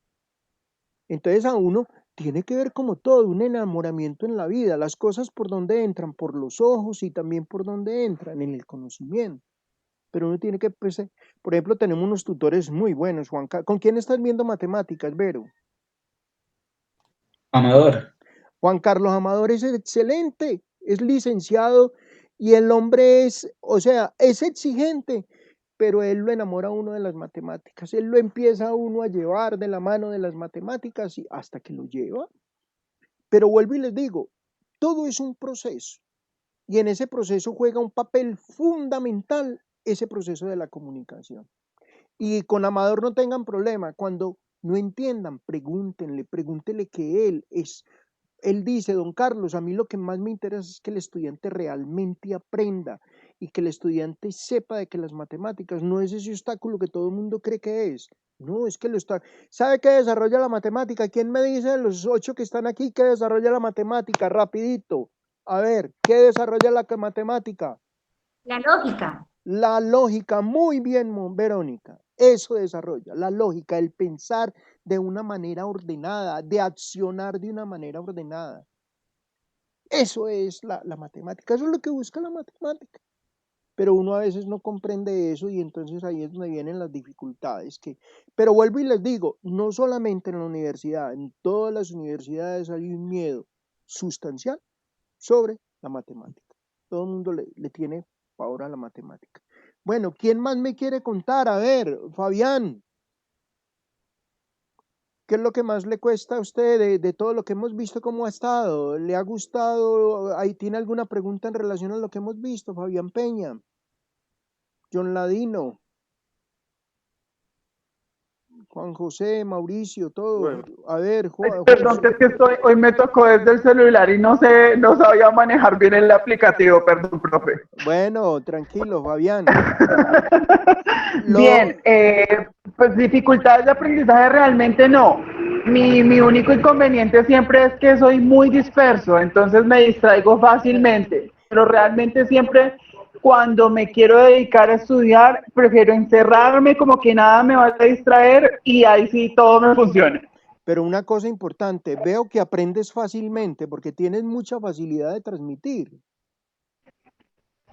Entonces a uno tiene que ver como todo, un enamoramiento en la vida, las cosas por donde entran, por los ojos y también por donde entran, en el conocimiento. Pero uno tiene que, pues, por ejemplo, tenemos unos tutores muy buenos, Juan. ¿Con quién estás viendo matemáticas, Vero? Amador, Juan Carlos Amador es excelente, es licenciado y el hombre es, o sea, es exigente, pero él lo enamora a uno de las matemáticas, él lo empieza a uno a llevar de la mano de las matemáticas y hasta que lo lleva. Pero vuelvo y les digo, todo es un proceso y en ese proceso juega un papel fundamental ese proceso de la comunicación. Y con Amador no tengan problema, cuando no entiendan, pregúntenle que él dice, don Carlos, a mí lo que más me interesa es que el estudiante realmente aprenda y que el estudiante sepa de que las matemáticas no es ese obstáculo que todo el mundo cree que es. No, es que lo está. ¿Sabe qué desarrolla la matemática? ¿Quién me dice de los 8 que están aquí qué desarrolla la matemática? Rapidito. A ver, ¿qué desarrolla la matemática? La lógica. La lógica, muy bien, Verónica. Eso desarrolla la lógica, el pensar de una manera ordenada, de accionar de una manera ordenada. Eso es la matemática, eso es lo que busca la matemática. pero uno a veces no comprende eso y entonces ahí es donde vienen las dificultades. Pero vuelvo y les digo, no solamente en la universidad, en todas las universidades hay un miedo sustancial sobre la matemática. Todo el mundo le tiene pavor a la matemática. Bueno, ¿quién más me quiere contar? A ver, Fabián, ¿qué es lo que más le cuesta a usted de todo lo que hemos visto? ¿Cómo ha estado? ¿Le ha gustado? ¿Ahí tiene alguna pregunta en relación a lo que hemos visto? Fabián Peña, John Ladino, Juan José, Mauricio, todo. Bueno, A ver, Perdón, que es que hoy me tocó desde el celular y no sabía manejar bien el aplicativo, perdón, profe. Bueno, tranquilo, Fabián. Bien, pues dificultades de aprendizaje realmente no. Mi único inconveniente siempre es que soy muy disperso, entonces me distraigo fácilmente, pero realmente siempre cuando me quiero dedicar a estudiar, prefiero encerrarme como que nada me va a distraer y ahí sí todo me funciona. Pero una cosa importante, veo que aprendes fácilmente porque tienes mucha facilidad de transmitir.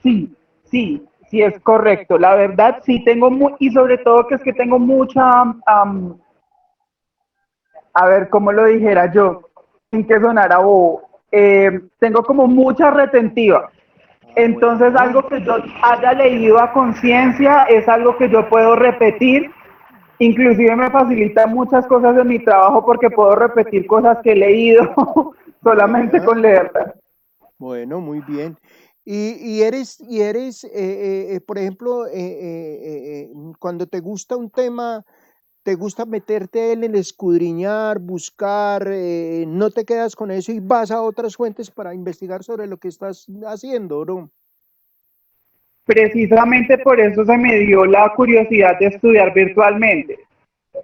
Sí, sí es correcto. La verdad sí tengo y sobre todo que es que tengo mucha, a ver cómo lo dijera yo, sin que sonara bobo, tengo como mucha retentiva. Entonces Bueno, algo que yo haya leído a conciencia es algo que yo puedo repetir. Inclusive me facilita muchas cosas de mi trabajo porque puedo repetir cosas que he leído solamente vea, con leerlas. bueno, muy bien. Y eres, por ejemplo, cuando te gusta un tema, te gusta meterte en el escudriñar, buscar, no te quedas con eso y vas a otras fuentes para investigar sobre lo que estás haciendo, ¿no? Precisamente por eso se me dio la curiosidad de estudiar virtualmente,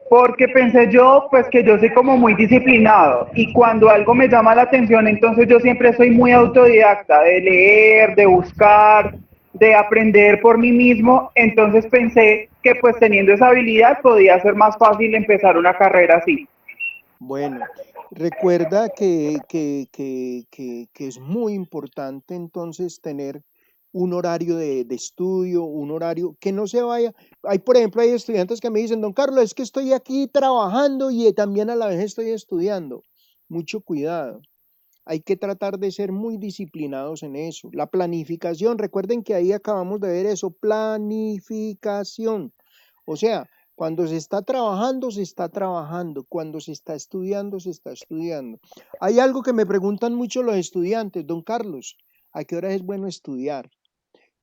porque pensé yo, pues que yo soy como muy disciplinado y cuando algo me llama la atención, entonces yo siempre soy muy autodidacta, de leer, de buscar, de aprender por mí mismo, entonces pensé que pues teniendo esa habilidad podía ser más fácil empezar una carrera así. Bueno, recuerda que es muy importante entonces tener un horario de estudio, un horario que no se vaya. Por ejemplo, hay estudiantes que me dicen, don Carlos, es que estoy aquí trabajando y también a la vez estoy estudiando. Mucho cuidado. Hay que tratar de ser muy disciplinados en eso. La planificación, recuerden que ahí acabamos de ver eso, planificación. O sea, cuando se está trabajando, se está trabajando. Cuando se está estudiando, se está estudiando. Hay algo que me preguntan mucho los estudiantes, don Carlos, ¿a qué hora es bueno estudiar?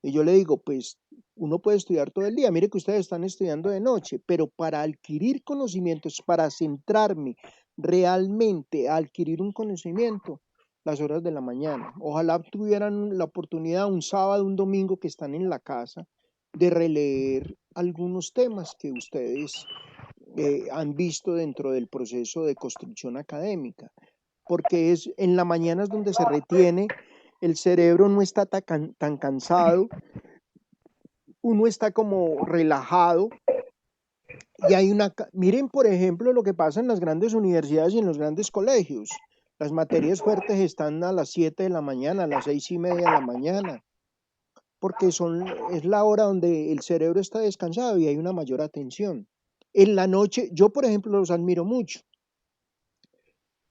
Y yo le digo, pues uno puede estudiar todo el día. Mire que ustedes están estudiando de noche, pero para adquirir conocimientos, para centrarme realmente a adquirir un conocimiento, las horas de la mañana. Ojalá tuvieran la oportunidad un sábado, un domingo que están en la casa de releer algunos temas que ustedes han visto dentro del proceso de construcción académica, porque es en la mañana es donde se retiene, el cerebro no está tan cansado, uno está como relajado y miren por ejemplo lo que pasa en las grandes universidades y en los grandes colegios. Las materias fuertes están a las 7 de la mañana, a las 6:30 de la mañana, porque es la hora donde el cerebro está descansado y hay una mayor atención. En la noche, yo por ejemplo los admiro mucho.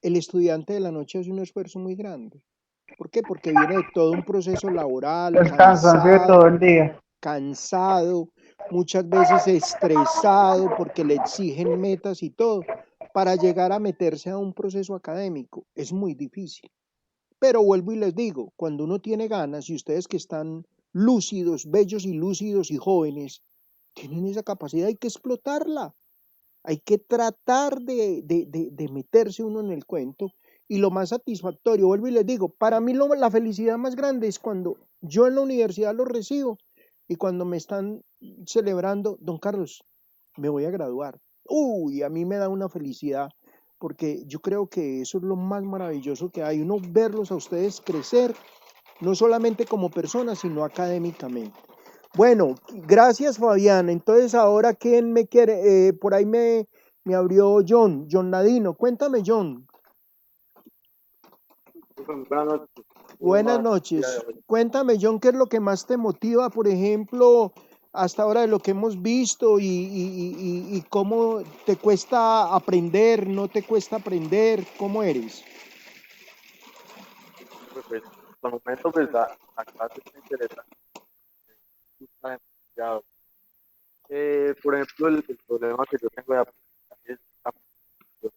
El estudiante de la noche hace un esfuerzo muy grande. ¿Por qué? Porque viene de todo un proceso laboral, El cansancio de todo el día. cansado, muchas veces estresado porque le exigen metas y todo, para llegar a meterse a un proceso académico. Es muy difícil. Pero vuelvo y les digo, cuando uno tiene ganas y ustedes que están lúcidos, bellos y lúcidos y jóvenes, tienen esa capacidad, hay que explotarla. Hay que tratar de meterse uno en el cuento y lo más satisfactorio, vuelvo y les digo, para mí la felicidad más grande es cuando yo en la universidad lo recibo y cuando me están celebrando, don Carlos, me voy a graduar. Uy, a mí me da una felicidad porque yo creo que eso es lo más maravilloso que hay, uno verlos a ustedes crecer, no solamente como personas, sino académicamente. Bueno, gracias Fabián. Entonces ahora, ¿quién me quiere? Por ahí me abrió John Ladino. Cuéntame, John. buenas noches. Buenas más el día de noches. hoy. Cuéntame, John, ¿qué es lo que más te motiva, por ejemplo, hasta ahora de lo que hemos visto y cómo te cuesta aprender, no te cuesta aprender, cómo eres? Pues, por el momento, pues, la clase me interesa, me gusta demasiado. Por ejemplo, el problema que yo tengo de aprendizaje es la motivación.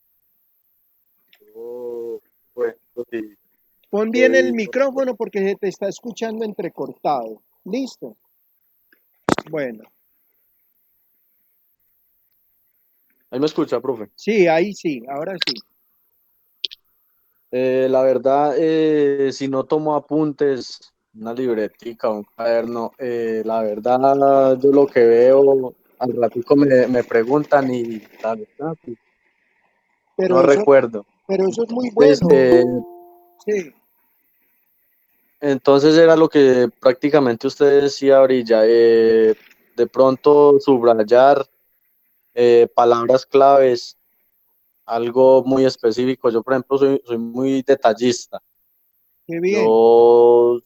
Yo, por ejemplo, si Pon bien el por ejemplo, micrófono porque se te está escuchando entrecortado. ¿Listo? Bueno, Ahí me escucha, profe. sí, ahí sí, ahora sí. La verdad, si no tomo apuntes, una libretica, un cuaderno, la verdad, yo lo que veo, al ratico me preguntan y la verdad, pues, Pero no eso, recuerdo. pero eso es muy bueno. Este, Sí, entonces era lo que prácticamente usted decía ahorita, de pronto subrayar palabras claves, algo muy específico. Yo, por ejemplo, soy muy detallista. qué bien. Yo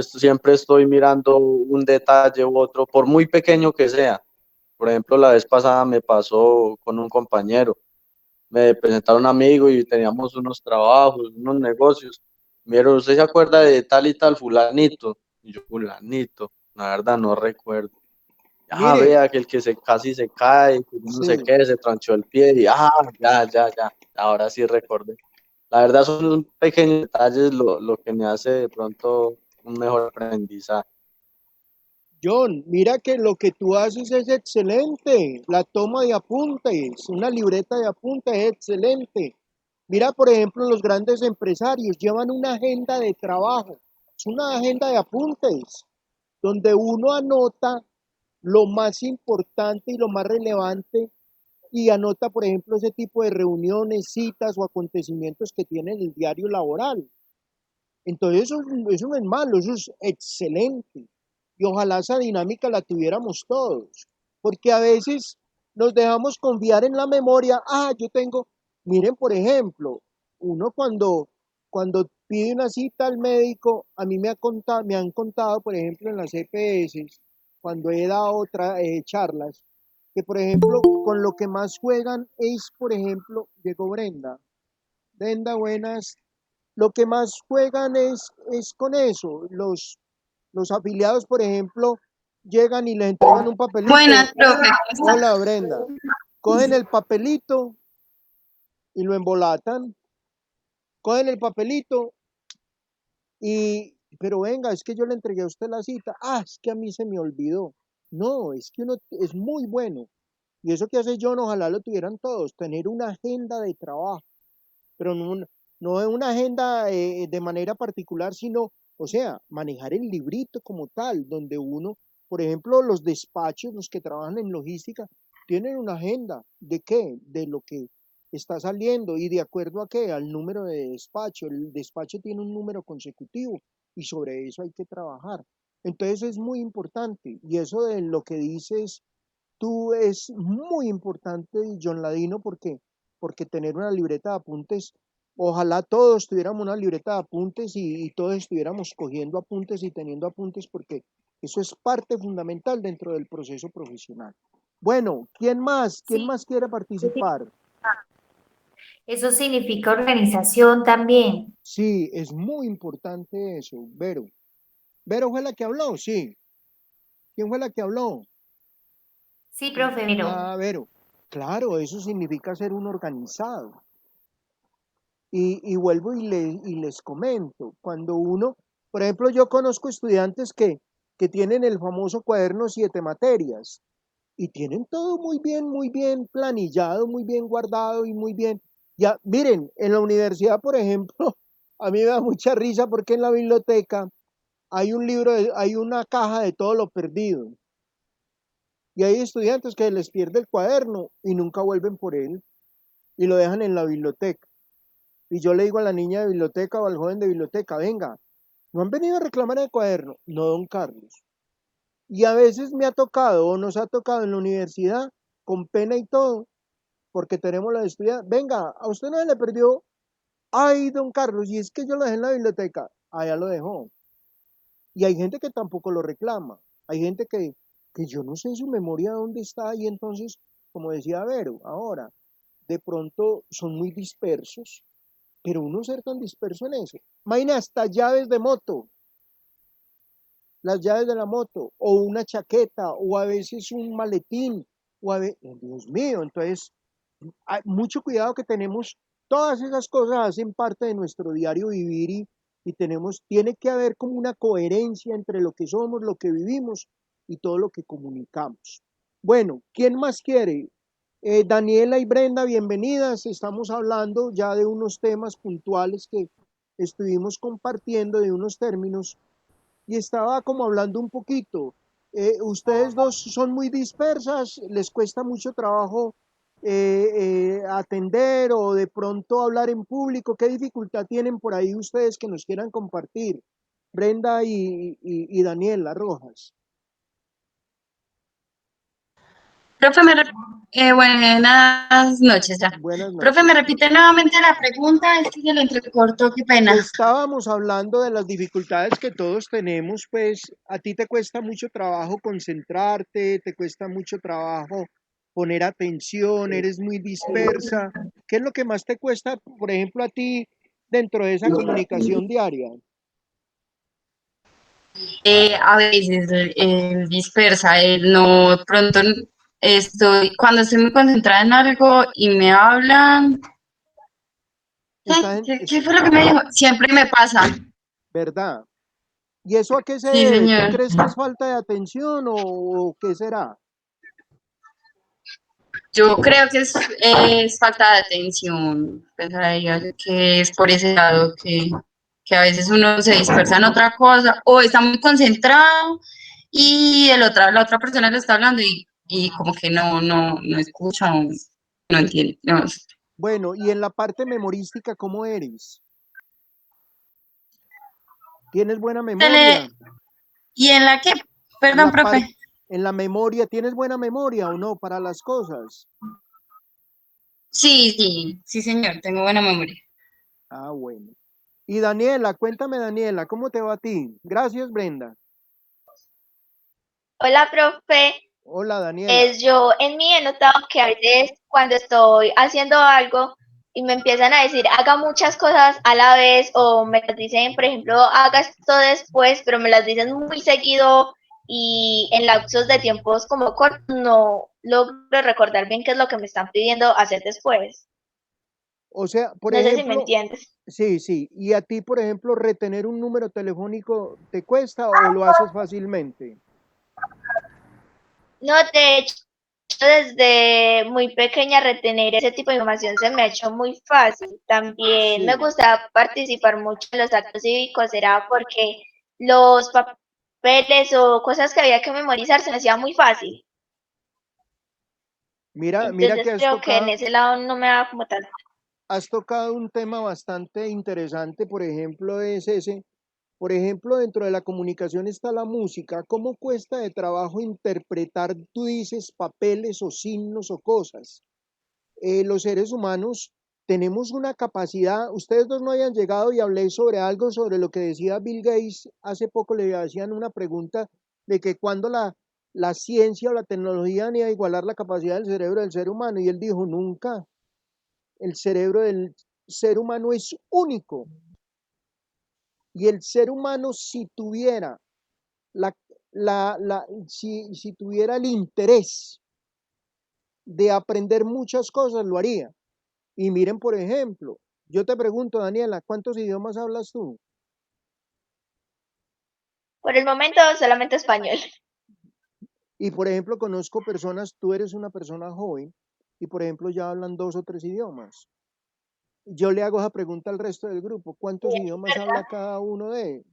siempre estoy mirando un detalle u otro, por muy pequeño que sea. Por ejemplo, la vez pasada me pasó con un compañero. Me presentaron un amigo y teníamos unos trabajos, unos negocios. Me dijeron, ¿usted se acuerda de tal y tal fulanito? Y yo, fulanito, la verdad no recuerdo. Ah, Mire, vea que el que casi se cae, que yo no sé sí. qué, se tranchó el pie y ya, ahora sí recordé. La verdad son pequeños detalles lo que me hace de pronto un mejor aprendizaje. John, mira que lo que tú haces es excelente. La toma de apuntes, una libreta de apuntes es excelente. Mira, por ejemplo, los grandes empresarios llevan una agenda de trabajo. Es una agenda de apuntes donde uno anota lo más importante y lo más relevante y anota, por ejemplo, ese tipo de reuniones, citas o acontecimientos que tiene en el diario laboral. Entonces eso no es malo, eso es excelente. Y ojalá esa dinámica la tuviéramos todos, porque a veces nos dejamos confiar en la memoria. Ah, yo tengo, miren, por ejemplo, uno cuando pide una cita al médico, a mí me han contado, por ejemplo, en las EPS, cuando he dado charlas, que por ejemplo, con lo que más juegan es, por ejemplo, llegó Brenda. Brenda, buenas, lo que más juegan es con eso. Los afiliados, por ejemplo, llegan y les entregan un papelito. Buenas, profe, ¿cómo está? Hola, Brenda. Cogen el papelito y lo embolatan. Cogen el papelito pero venga, es que yo le entregué a usted la cita. Ah, es que a mí se me olvidó. No, es que uno es muy bueno. Y eso que hace John, ojalá lo tuvieran todos, tener una agenda de trabajo, pero no es una agenda de manera particular, sino, o sea, manejar el librito como tal, donde uno, por ejemplo, los despachos, los que trabajan en logística, tienen una agenda. ¿De qué? De lo que está saliendo y de acuerdo a qué, al número de despacho. El despacho tiene un número consecutivo y sobre eso hay que trabajar. Entonces es muy importante y eso de lo que dices tú es muy importante, John Ladino, porque tener una libreta de apuntes, ojalá todos tuviéramos una libreta de apuntes y todos estuviéramos cogiendo apuntes y teniendo apuntes, porque eso es parte fundamental dentro del proceso profesional. Bueno, ¿quién más? ¿Quién Sí, más quiere participar? eso significa organización también. Sí, es muy importante eso, Vero. ¿Vero fue la que habló? Sí. ¿Quién fue la que habló? Sí, profe, pero Ah, Vero. Claro, eso significa ser un organizado. Y vuelvo y les comento, cuando uno, por ejemplo, yo conozco estudiantes que tienen el famoso cuaderno 7 materias y tienen todo muy bien planillado, muy bien guardado y muy bien. Ya, miren, en la universidad, por ejemplo, a mí me da mucha risa porque en la biblioteca hay un libro, hay una caja de todo lo perdido y hay estudiantes que les pierde el cuaderno y nunca vuelven por él y lo dejan en la biblioteca. Y yo le digo a la niña de biblioteca o al joven de biblioteca, venga, ¿no han venido a reclamar el cuaderno? No, don Carlos. Y a veces me ha tocado o nos ha tocado en la universidad, con pena y todo, porque tenemos la estudiantes, venga, a usted no se le perdió, ay, don Carlos, y es que yo lo dejé en la biblioteca. allá lo dejó. Y hay gente que tampoco lo reclama. Hay gente que yo no sé en su memoria dónde está y entonces, como decía Vero, ahora, de pronto son muy dispersos, pero uno ser tan disperso en eso. Imagina hasta llaves de moto, las llaves de la moto, o una chaqueta, o a veces un maletín, o a veces, Dios mío, entonces, hay mucho cuidado que tenemos, todas esas cosas hacen parte de nuestro diario vivir y tiene que haber como una coherencia entre lo que somos, lo que vivimos y todo lo que comunicamos. Bueno, ¿quién más quiere? Daniela y Brenda, bienvenidas. Estamos hablando ya de unos temas puntuales que estuvimos compartiendo, de unos términos, y estaba como hablando un poquito. Ustedes dos son muy dispersas, les cuesta mucho trabajo atender o de pronto hablar en público. ¿Qué dificultad tienen por ahí ustedes que nos quieran compartir? Brenda y Daniela Rojas. Profe, buenas noches ya. Buenas Profe, ¿me noches. repite nuevamente la pregunta? Es que se le entrecortó, qué pena. Estábamos hablando de las dificultades que todos tenemos, pues a ti te cuesta mucho trabajo concentrarte, te cuesta mucho trabajo poner atención, eres muy dispersa. ¿Qué es lo que más te cuesta, por ejemplo, a ti dentro de esa comunicación diaria? A veces dispersa, no, pronto cuando estoy muy concentrada en algo y me hablan. ¿Qué fue lo que me dijo? Siempre me pasa. ¿Verdad? ¿Y eso a qué se Sí, debe? ¿Tú señor. crees que es falta de atención o qué será? Yo creo que es falta de atención. Pensaría yo que es por ese lado que a veces uno se dispersa en otra cosa o está muy concentrado y la otra persona le está hablando y como que no escucha o no entiende. No. Bueno, y en la parte memorística, ¿cómo eres? ¿Tienes buena memoria? ¿Y en la que? En Perdón, la profe. en la memoria, ¿tienes buena memoria o no para las cosas? Sí, señor, tengo buena memoria. Ah, bueno. Y Daniela, cuéntame Daniela, ¿cómo te va a ti? Gracias, Brenda. Hola, profe. Hola, Daniela. Yo en mí he notado que a veces cuando estoy haciendo algo y me empiezan a decir haga muchas cosas a la vez o me las dicen, por ejemplo, haga esto después, pero me las dicen muy seguido y en lapsos de tiempos como cortos, no logro recordar bien qué es lo que me están pidiendo hacer después. O sea, por No sé si me ejemplo, entiendes. sí. ¿Y a ti, por ejemplo, retener un número telefónico te cuesta o lo haces fácilmente? No, de hecho, desde muy pequeña retener ese tipo de información se me ha hecho muy fácil. También me Sí. gusta participar mucho en los actos cívicos, era porque los papeles o cosas que había que memorizar se me hacía muy fácil. Mira que Entonces creo que en ese lado no me da como tanto. has tocado un tema bastante interesante, por ejemplo, es ese. Por ejemplo, dentro de la comunicación está la música. ¿Cómo cuesta de trabajo interpretar, tú dices, papeles o signos o cosas? Los seres humanos tenemos una capacidad, ustedes dos no hayan llegado y hablé sobre algo, sobre lo que decía Bill Gates, hace poco le hacían una pregunta de que cuando la ciencia o la tecnología ni a igualar la capacidad del cerebro del ser humano, y él dijo, nunca, el cerebro del ser humano es único, y el ser humano si tuviera la, si tuviera el interés de aprender muchas cosas, lo haría. Y miren, por ejemplo, yo te pregunto, Daniela, ¿cuántos idiomas hablas tú? Por el momento solamente español. Y por ejemplo, conozco personas, tú eres una persona joven y por ejemplo ya hablan 2 o 3 idiomas. Yo le hago esa pregunta al resto del grupo, ¿cuántos idiomas habla cada uno de ellos?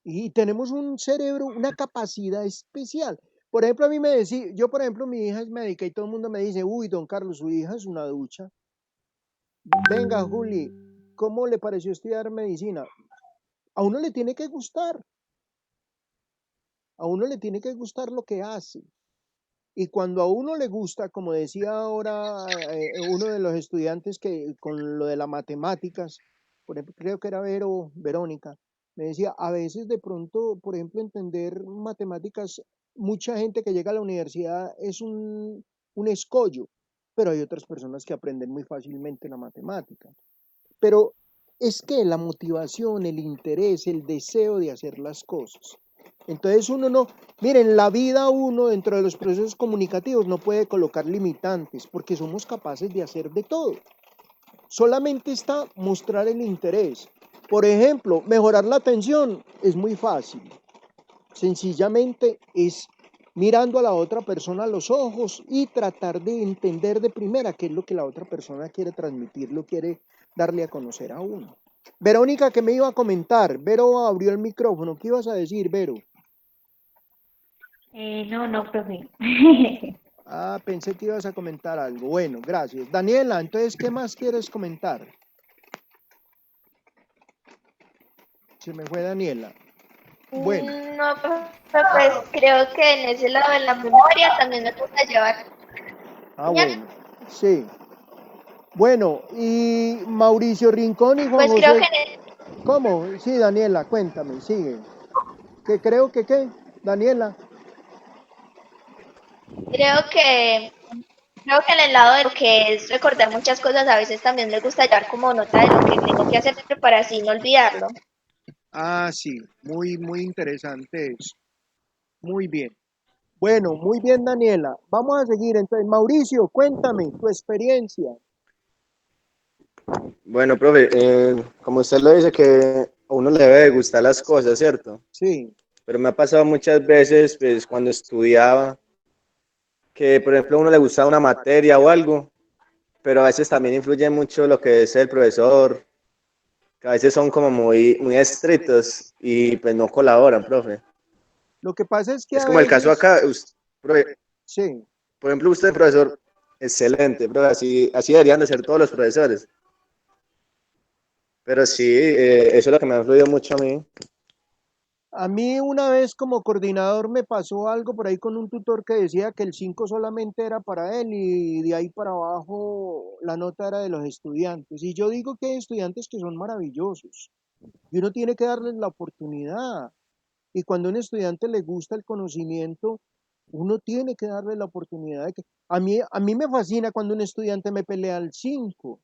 Y tenemos un cerebro, una capacidad especial. Por ejemplo, a mí me decía, yo por ejemplo, mi hija es médica y todo el mundo me dice, uy, don Carlos, su hija es una ducha. Venga, Juli, ¿cómo le pareció estudiar medicina? A uno le tiene que gustar. A uno le tiene que gustar lo que hace. Y cuando a uno le gusta, como decía ahora uno de los estudiantes que con lo de las matemáticas, por ejemplo, creo que era Verónica, Me decía, a veces de pronto, por ejemplo, entender matemáticas, mucha gente que llega a la universidad es un escollo, pero hay otras personas que aprenden muy fácilmente la matemática. Pero es que la motivación, el interés, el deseo de hacer las cosas. Entonces uno no, miren, la vida uno dentro de los procesos comunicativos no puede colocar limitantes porque somos capaces de hacer de todo. Solamente está mostrar el interés. Por ejemplo, mejorar la atención es muy fácil. Sencillamente es mirando a la otra persona a los ojos y tratar de entender de primera qué es lo que la otra persona quiere transmitir, lo quiere darle a conocer a uno. Verónica, ¿qué me iba a comentar? Vero abrió el micrófono. ¿Qué ibas a decir, Vero? No, profe. Ah, pensé que ibas a comentar algo. Bueno, gracias. Daniela, entonces, ¿qué más quieres comentar? Se me fue Daniela. Bueno. No, pues creo que en ese lado de la memoria también me gusta llevar. Ah, bueno, sí. Bueno, y Mauricio Rincón y Juan Pues creo José. que ¿Cómo? Sí, Daniela, cuéntame, sigue. ¿Qué creo que qué? Daniela. creo que en el lado de lo que es recordar muchas cosas, a veces también me gusta llevar como nota de lo que tengo que hacer para así no olvidarlo. Ah, sí, muy interesante eso. Muy bien. Bueno, muy bien, Daniela. Vamos a seguir. Entonces, Mauricio, cuéntame tu experiencia. Bueno, profe, como usted lo dice, que a uno le debe de gustar las cosas, ¿cierto? Sí, Pero me ha pasado muchas veces, pues, cuando estudiaba, que, por ejemplo, a uno le gustaba una materia o algo, pero a veces también influye mucho lo que es el profesor, que a veces son como muy estrictos y pues no colaboran, profe. lo que pasa es que Es a como el caso veces, acá, profe, sí, por ejemplo, usted, profesor, excelente, profe, así deberían de ser todos los profesores. Pero sí, eso es lo que me ha influido mucho a mí. a mí una vez como coordinador me pasó algo por ahí con un tutor que decía que el 5 solamente era para él y de ahí para abajo la nota era de los estudiantes. Y yo digo que hay estudiantes que son maravillosos y uno tiene que darles la oportunidad. Y cuando a un estudiante le gusta el conocimiento, uno tiene que darle la oportunidad de que... A mí me fascina cuando un estudiante me pelea al 5.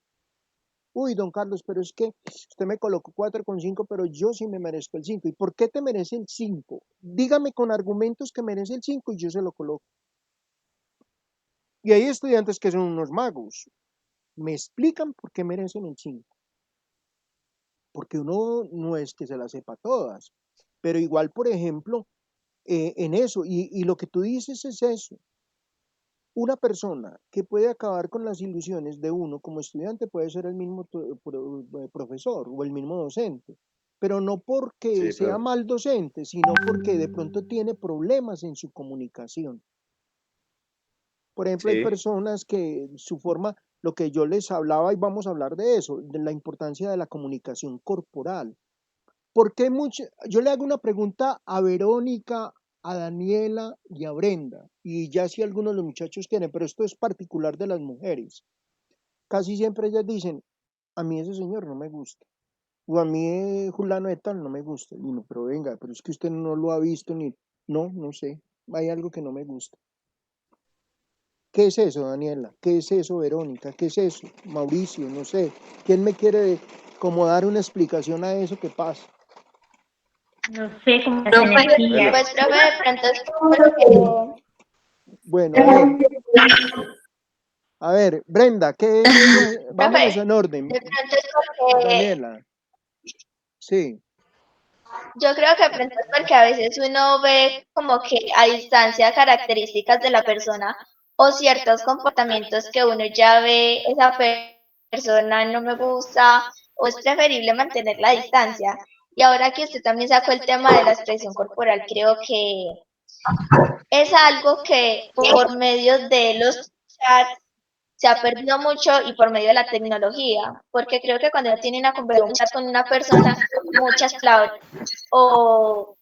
Uy, don Carlos, pero es que usted me colocó 4,5, pero yo sí me merezco el 5. ¿Y por qué te merece el 5? Dígame con argumentos que merece el 5 y yo se lo coloco. Y hay estudiantes que son unos magos. Me explican por qué merecen el 5. Porque uno no es que se las sepa todas. Pero igual, por ejemplo, en eso, y lo que tú dices es eso. Una persona que puede acabar con las ilusiones de uno como estudiante puede ser el mismo profesor o el mismo docente, pero no porque Sí, sea profe. mal docente, sino porque de pronto tiene problemas en su comunicación. Por ejemplo, hay Sí, personas que su forma, lo que yo les hablaba y vamos a hablar de eso, de la importancia de la comunicación corporal. ¿Por qué Yo le hago una pregunta a Verónica, a Daniela y a Brenda, y ya si algunos de los muchachos tienen, pero esto es particular de las mujeres. Casi siempre ellas dicen, a mí ese señor no me gusta, o a mí Julano de tal no me gusta. Y no, pero venga, pero es que usted no lo ha visto ni, no sé, hay algo que no me gusta. ¿Qué es eso, Daniela? ¿Qué es eso, Verónica? ¿Qué es eso, Mauricio? No sé. ¿Quién me quiere como dar una explicación a eso que pasa? No sé, como las Profe, energías. Pues profe, de pronto es porque Bueno, a ver, Brenda, vámonos profe, en orden. de pronto es porque Daniela, sí, yo creo que de pronto es porque a veces uno ve como que a distancia características de la persona o ciertos comportamientos que uno ya ve, esa persona no me gusta o es preferible mantener la distancia. Y ahora que usted también sacó el tema de la expresión corporal, creo que es algo que por medio de los chats se ha perdido mucho y por medio de la tecnología, porque creo que cuando uno tiene una conversación con una persona, muchas palabras o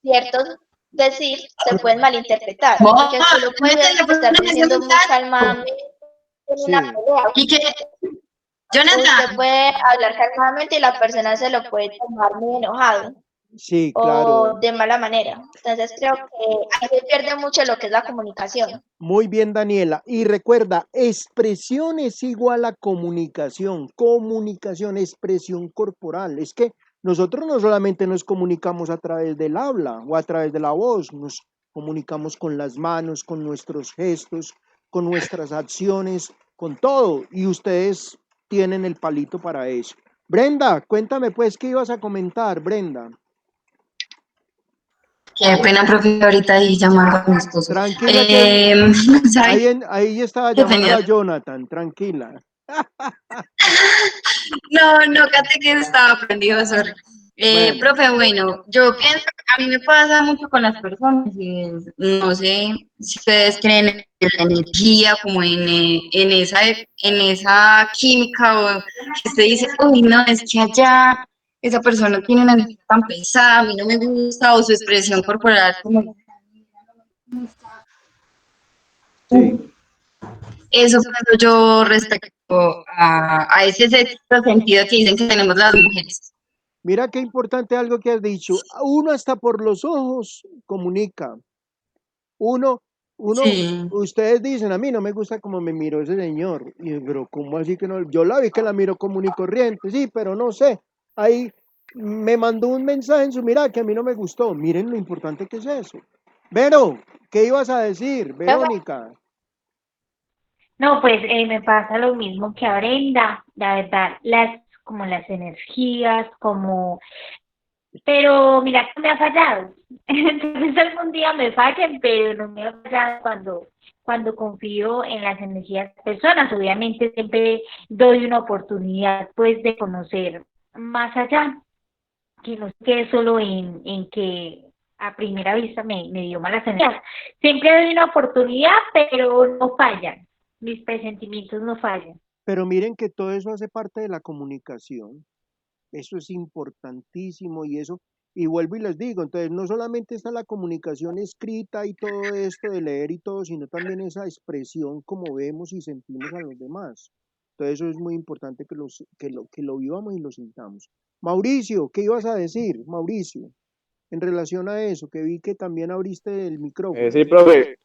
ciertos decir se pueden malinterpretar, porque tú lo puedes estar diciendo muy calmadamente en una sí. pelea. ¿Y qué? O usted Jonathan, puede hablar calmadamente y la persona se lo puede tomar muy enojado Sí, o claro. de mala manera. Entonces creo que ahí se pierde mucho lo que es la comunicación. Muy bien, Daniela. Y recuerda, expresión es igual a comunicación. Comunicación, expresión corporal. Es que nosotros no solamente nos comunicamos a través del habla o a través de la voz, nos comunicamos con las manos, con nuestros gestos, con nuestras acciones, con todo. Y ustedes tienen el palito para eso. Brenda, cuéntame pues qué ibas a comentar, Brenda. qué pena, profe, ahorita ahí llamando a mi esposo. Tranquila que ¿Sabe ahí estaba qué llamando tenía? a Jonathan, tranquila. No, no, Kate, que estaba prendido, sorry. Bueno, Profe, bueno, yo pienso, a mí me pasa mucho con las personas, y no sé si ustedes creen en la energía, como en esa química, o que usted dice, uy, no, es que allá esa persona tiene una energía tan pesada, a mí no me gusta, o su expresión corporal, como sí. eso pienso yo respecto a ese sexto sentido que dicen que tenemos las mujeres. Mira qué importante algo que has dicho. Uno hasta por los ojos comunica. Uno, Sí. ustedes dicen, a mí no me gusta cómo me miró ese señor. Y, pero ¿cómo así que no? Yo la vi que la miro común y corriente, sí, pero no sé. Ahí me mandó un mensaje en su mirada que a mí no me gustó. Miren lo importante que es eso. Vero, ¿qué ibas a decir? Verónica. No, pues me pasa lo mismo que a Brenda, la verdad, como las energías, pero mira que me ha fallado. Entonces algún día me fallen, pero no me ha fallado cuando confío en las energías de personas. Obviamente siempre doy una oportunidad pues de conocer más allá, que no se quede solo en que a primera vista me dio malas energías. Siempre doy una oportunidad, pero no fallan. Mis presentimientos no fallan. Pero miren que todo eso hace parte de la comunicación. Eso es importantísimo y eso, y vuelvo y les digo, entonces no solamente está la comunicación escrita y todo esto de leer y todo, sino también esa expresión como vemos y sentimos a los demás. Entonces eso es muy importante que lo vivamos y lo sintamos. Mauricio, ¿qué ibas a decir, Mauricio, en relación a eso? Que vi que también abriste el micrófono. Sí, profe.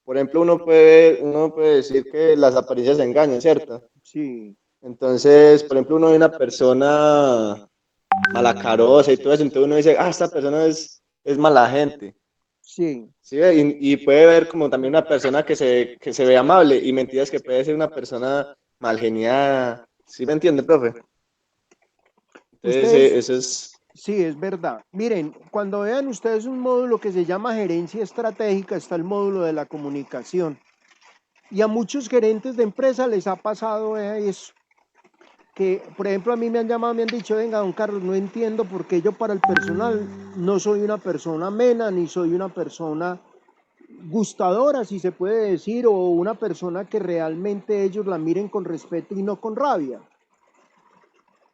Por ejemplo, uno puede decir que las apariencias engañan, ¿cierto? Sí, Entonces, por ejemplo, uno ve una persona malacarosa y todo eso, entonces uno dice, esta persona es mala gente. sí. ¿Sí ve? Y puede ver como también una persona que se ve amable y mentiras que puede ser una persona mal geniada. ¿Sí me entiende, profe? Entonces, Ustedes, eso es... sí, es verdad. Miren, cuando vean ustedes un módulo que se llama gerencia estratégica, está el módulo de la comunicación. Y a muchos gerentes de empresa les ha pasado eso. Que, por ejemplo, a mí me han llamado, me han dicho, venga, don Carlos, no entiendo por qué yo para el personal no soy una persona amena, ni soy una persona gustadora, si se puede decir, o una persona que realmente ellos la miren con respeto y no con rabia.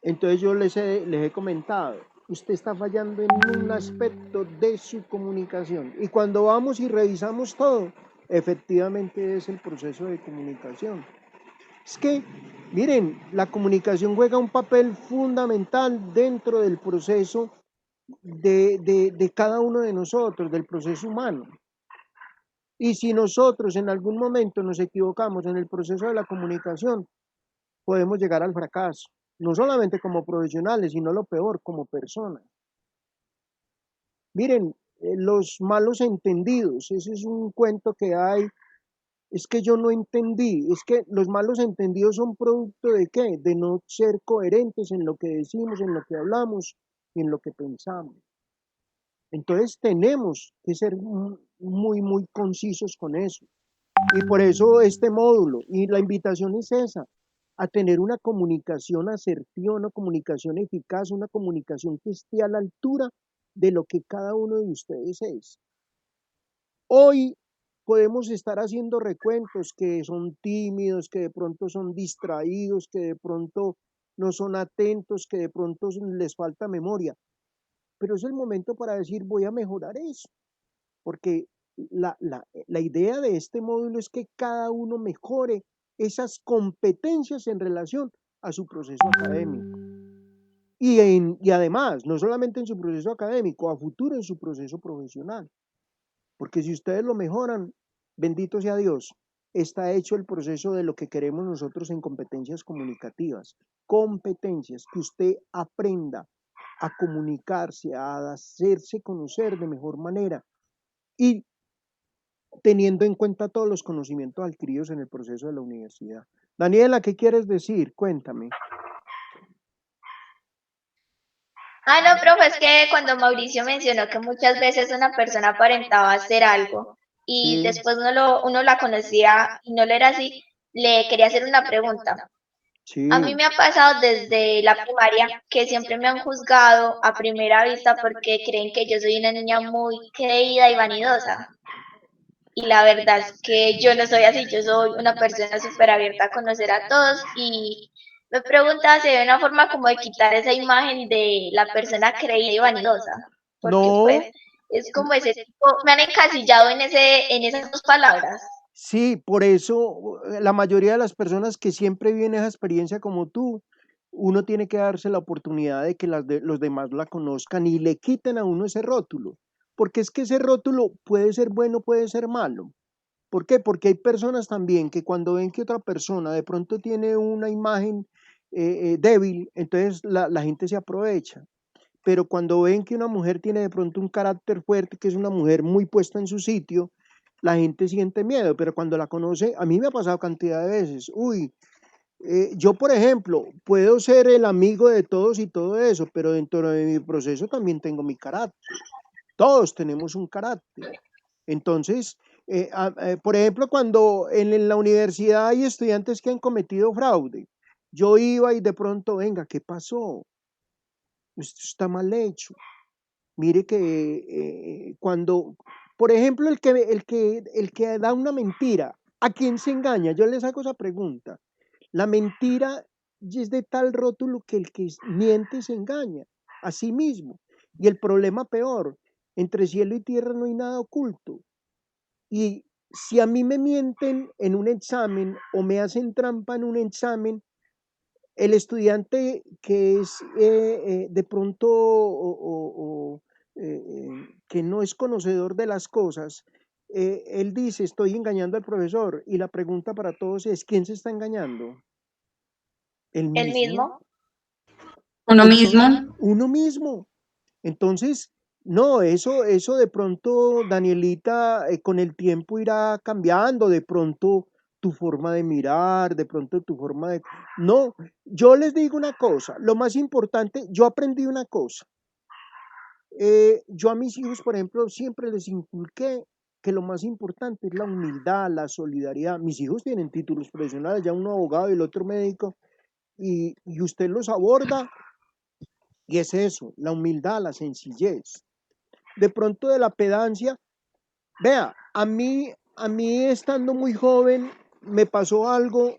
Entonces yo les he comentado, usted está fallando en un aspecto de su comunicación. Y cuando vamos y revisamos todo, efectivamente es el proceso de comunicación. Es que, miren, la comunicación juega un papel fundamental dentro del proceso de cada uno de nosotros, del proceso humano. Y si nosotros en algún momento nos equivocamos en el proceso de la comunicación, podemos llegar al fracaso, no solamente como profesionales, sino lo peor, como personas. Miren, los malos entendidos, ese es un cuento que hay, es que yo no entendí, es que los malos entendidos son producto de qué, de no ser coherentes en lo que decimos, en lo que hablamos y en lo que pensamos. Entonces tenemos que ser muy, muy concisos con eso. Y por eso este módulo, y la invitación es esa, a tener una comunicación asertiva, una comunicación eficaz, una comunicación que esté a la altura de lo que cada uno de ustedes es. Hoy podemos estar haciendo recuentos que son tímidos, que de pronto son distraídos, que de pronto no son atentos, que de pronto les falta memoria, pero es el momento para decir voy a mejorar eso, porque la idea de este módulo es que cada uno mejore esas competencias en relación a su proceso académico. Y además, no solamente en su proceso académico, a futuro en su proceso profesional. Porque si ustedes lo mejoran, bendito sea Dios, está hecho el proceso de lo que queremos nosotros en competencias comunicativas. Competencias, que usted aprenda a comunicarse, a hacerse conocer de mejor manera y teniendo en cuenta todos los conocimientos adquiridos en el proceso de la universidad. Daniela, ¿qué quieres decir? Cuéntame. Ah, no, profe, es que cuando Mauricio mencionó que muchas veces una persona aparentaba hacer algo y Sí, después uno la conocía y no lo era así, le quería hacer una pregunta. A mí sí, me ha pasado desde la primaria que siempre me han juzgado a primera vista porque creen que yo soy una niña muy creída y vanidosa. Y la verdad es que yo no soy así, yo soy una persona súper abierta a conocer a todos y me preguntaba si hay una forma como de quitar esa imagen de la persona creída y vanidosa, porque pues no, es como ese tipo, me han encasillado en esas dos palabras. sí, por eso la mayoría de las personas que siempre viven esa experiencia como tú, uno tiene que darse la oportunidad de que los demás la conozcan y le quiten a uno ese rótulo, porque es que ese rótulo puede ser bueno, puede ser malo. ¿Por qué? Porque hay personas también que cuando ven que otra persona de pronto tiene una imagen débil, entonces la gente se aprovecha. Pero cuando ven que una mujer tiene de pronto un carácter fuerte, que es una mujer muy puesta en su sitio, la gente siente miedo, pero cuando la conoce, a mí me ha pasado cantidad de veces, uy, yo por ejemplo, puedo ser el amigo de todos y todo eso, pero dentro de mi proceso también tengo mi carácter, todos tenemos un carácter. Entonces, por ejemplo, cuando en la universidad hay estudiantes que han cometido fraude, yo iba y de pronto, venga, ¿qué pasó? Esto está mal hecho. Mire que cuando, por ejemplo, el que da una mentira, ¿a quién se engaña? Yo les hago esa pregunta. La mentira es de tal rótulo que el que miente se engaña a sí mismo. Y el problema peor, entre cielo y tierra no hay nada oculto. Y si a mí me mienten en un examen o me hacen trampa en un examen, el estudiante que es de pronto que no es conocedor de las cosas, él dice, estoy engañando al profesor. Y la pregunta para todos es, ¿quién se está engañando? ¿El El mismo? mismo, Uno Entonces, mismo. uno mismo. Entonces, no, eso de pronto, Danielita, con el tiempo irá cambiando, de pronto tu forma de mirar, de pronto tu forma de... No, yo les digo una cosa, lo más importante, yo aprendí una cosa. Yo a mis hijos, por ejemplo, siempre les inculqué que lo más importante es la humildad, la solidaridad. Mis hijos tienen títulos profesionales, ya uno abogado y el otro médico, y usted los aborda y es eso, la humildad, la sencillez. De pronto de la pedancia, vea, a mí estando muy joven me pasó algo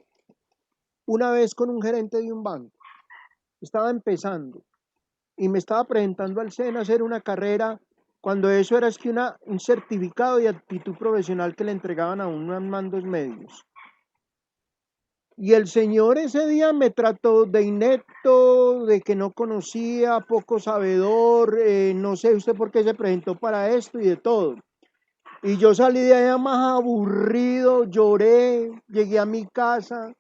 una vez con un gerente de un banco. Estaba empezando y me estaba presentando al SENA a hacer una carrera cuando eso era es que un certificado de actitud profesional que le entregaban a uno en mandos medios. Y el señor ese día me trató de inepto, de que no conocía, poco sabedor, no sé usted por qué se presentó para esto y de todo. Y yo salí de allá más aburrido, lloré, llegué a mi casa,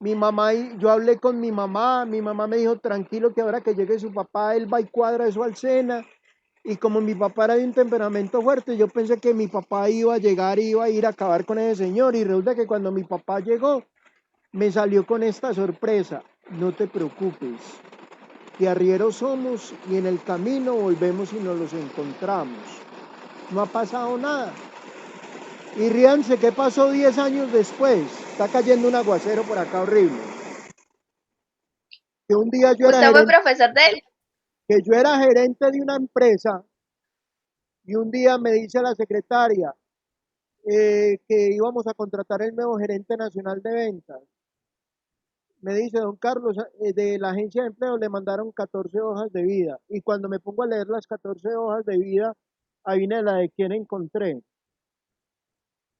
yo hablé con mi mamá me dijo tranquilo que ahora que llegue su papá, él va y cuadra eso al SENA. Y como mi papá era de un temperamento fuerte, yo pensé que mi papá iba a llegar, iba a ir a acabar con ese señor. Y resulta que cuando mi papá llegó, me salió con esta sorpresa, no te preocupes, que arrieros somos y en el camino volvemos y nos los encontramos. No ha pasado nada. Y ríanse, ¿qué pasó 10 años después? Está cayendo un aguacero por acá horrible. Que un día usted fue profesor de él. yo era gerente de una empresa y un día me dice la secretaria que íbamos a contratar el nuevo gerente nacional de ventas. Me dice, don Carlos, de la agencia de empleo le mandaron 14 hojas de vida. Y cuando me pongo a leer las 14 hojas de vida, ahí viene la de quién encontré.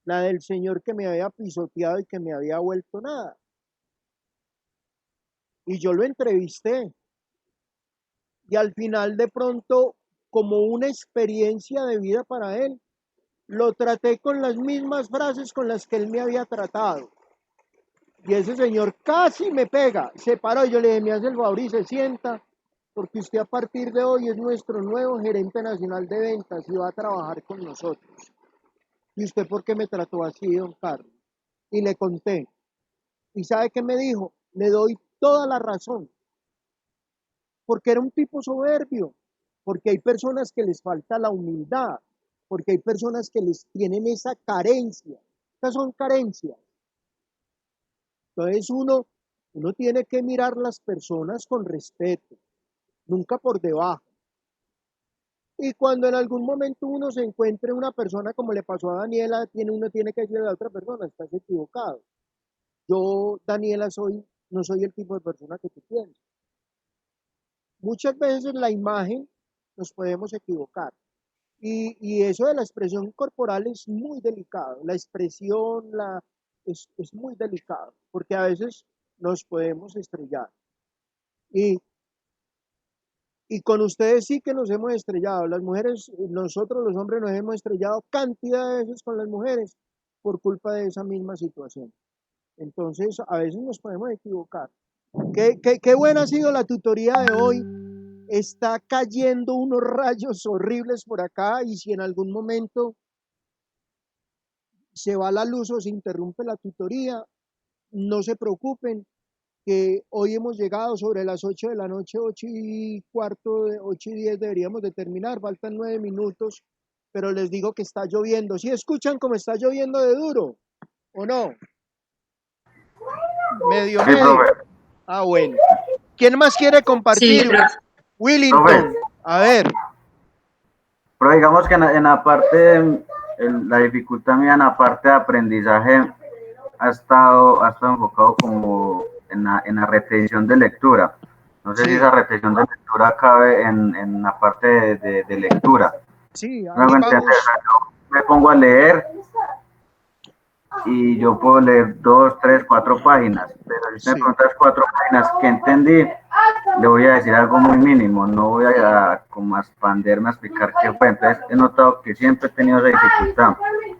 la del señor que me había pisoteado y que me había vuelto nada. Y yo lo entrevisté. Y al final de pronto, como una experiencia de vida para él, lo traté con las mismas frases con las que él me había tratado. Y ese señor casi me pega, se paró y yo le dije, me hace el favor y se sienta, porque usted a partir de hoy es nuestro nuevo gerente nacional de ventas y va a trabajar con nosotros. ¿Y usted por qué me trató así, don Carlos? Y le conté. ¿Y sabe qué me dijo? Le doy toda la razón. Porque era un tipo soberbio, porque hay personas que les falta la humildad, porque hay personas que les tienen esa carencia. Estas son carencias. Entonces uno tiene que mirar las personas con respeto, nunca por debajo. Y cuando en algún momento uno se encuentre una persona como le pasó a Daniela, uno tiene que decirle a la otra persona, estás equivocado. Yo, Daniela, no soy el tipo de persona que tú tienes. Muchas veces la imagen nos podemos equivocar. Y eso de la expresión corporal es muy delicado. La expresión es muy delicado, porque a veces nos podemos estrellar. Y con ustedes sí que nos hemos estrellado. Las mujeres, nosotros los hombres nos hemos estrellado cantidad de veces con las mujeres por culpa de esa misma situación. Entonces, a veces nos podemos equivocar. Qué buena ha sido la tutoría de hoy. Está cayendo unos rayos horribles por acá y si en algún momento se va la luz o se interrumpe la tutoría, no se preocupen, que hoy hemos llegado sobre las 8 de la noche, 8:15, 8:10 deberíamos de terminar, faltan 9 minutos, pero les digo que está lloviendo. ¿Sí escuchan cómo está lloviendo de duro o no? Medio. Ah, bueno. ¿Quién más quiere compartir? Sí, profe. Willington, a ver. Pero digamos que en la parte, la dificultad mía en la parte de aprendizaje ha estado enfocado como en la retención de lectura. No sé si esa retención de lectura cabe en la parte de lectura. Sí, ¿No me entiendes? Yo me pongo a leer y yo puedo leer 2, 3, 4 páginas, pero si me preguntas 4 páginas que entendí, le voy a decir algo muy mínimo, no voy a como a expanderme a explicar qué fue. Entonces he notado que siempre he tenido esa dificultad.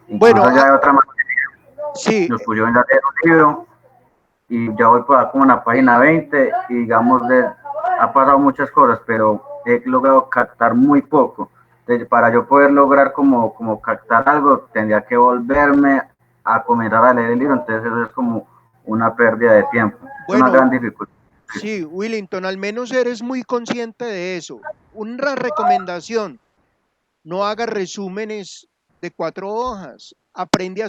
Incluso ya de otra materia, nos pusieron a leer un libro y ya voy como en la página 20 y digamos, ha pasado muchas cosas, pero he logrado captar muy poco. Entonces, para yo poder lograr como captar algo, tendría que volverme a comenzar a leer el libro, entonces eso es como una pérdida de tiempo, bueno, una gran dificultad. Sí, Willington, al menos eres muy consciente de eso. Una recomendación, no hagas resúmenes de 4 hojas, aprende a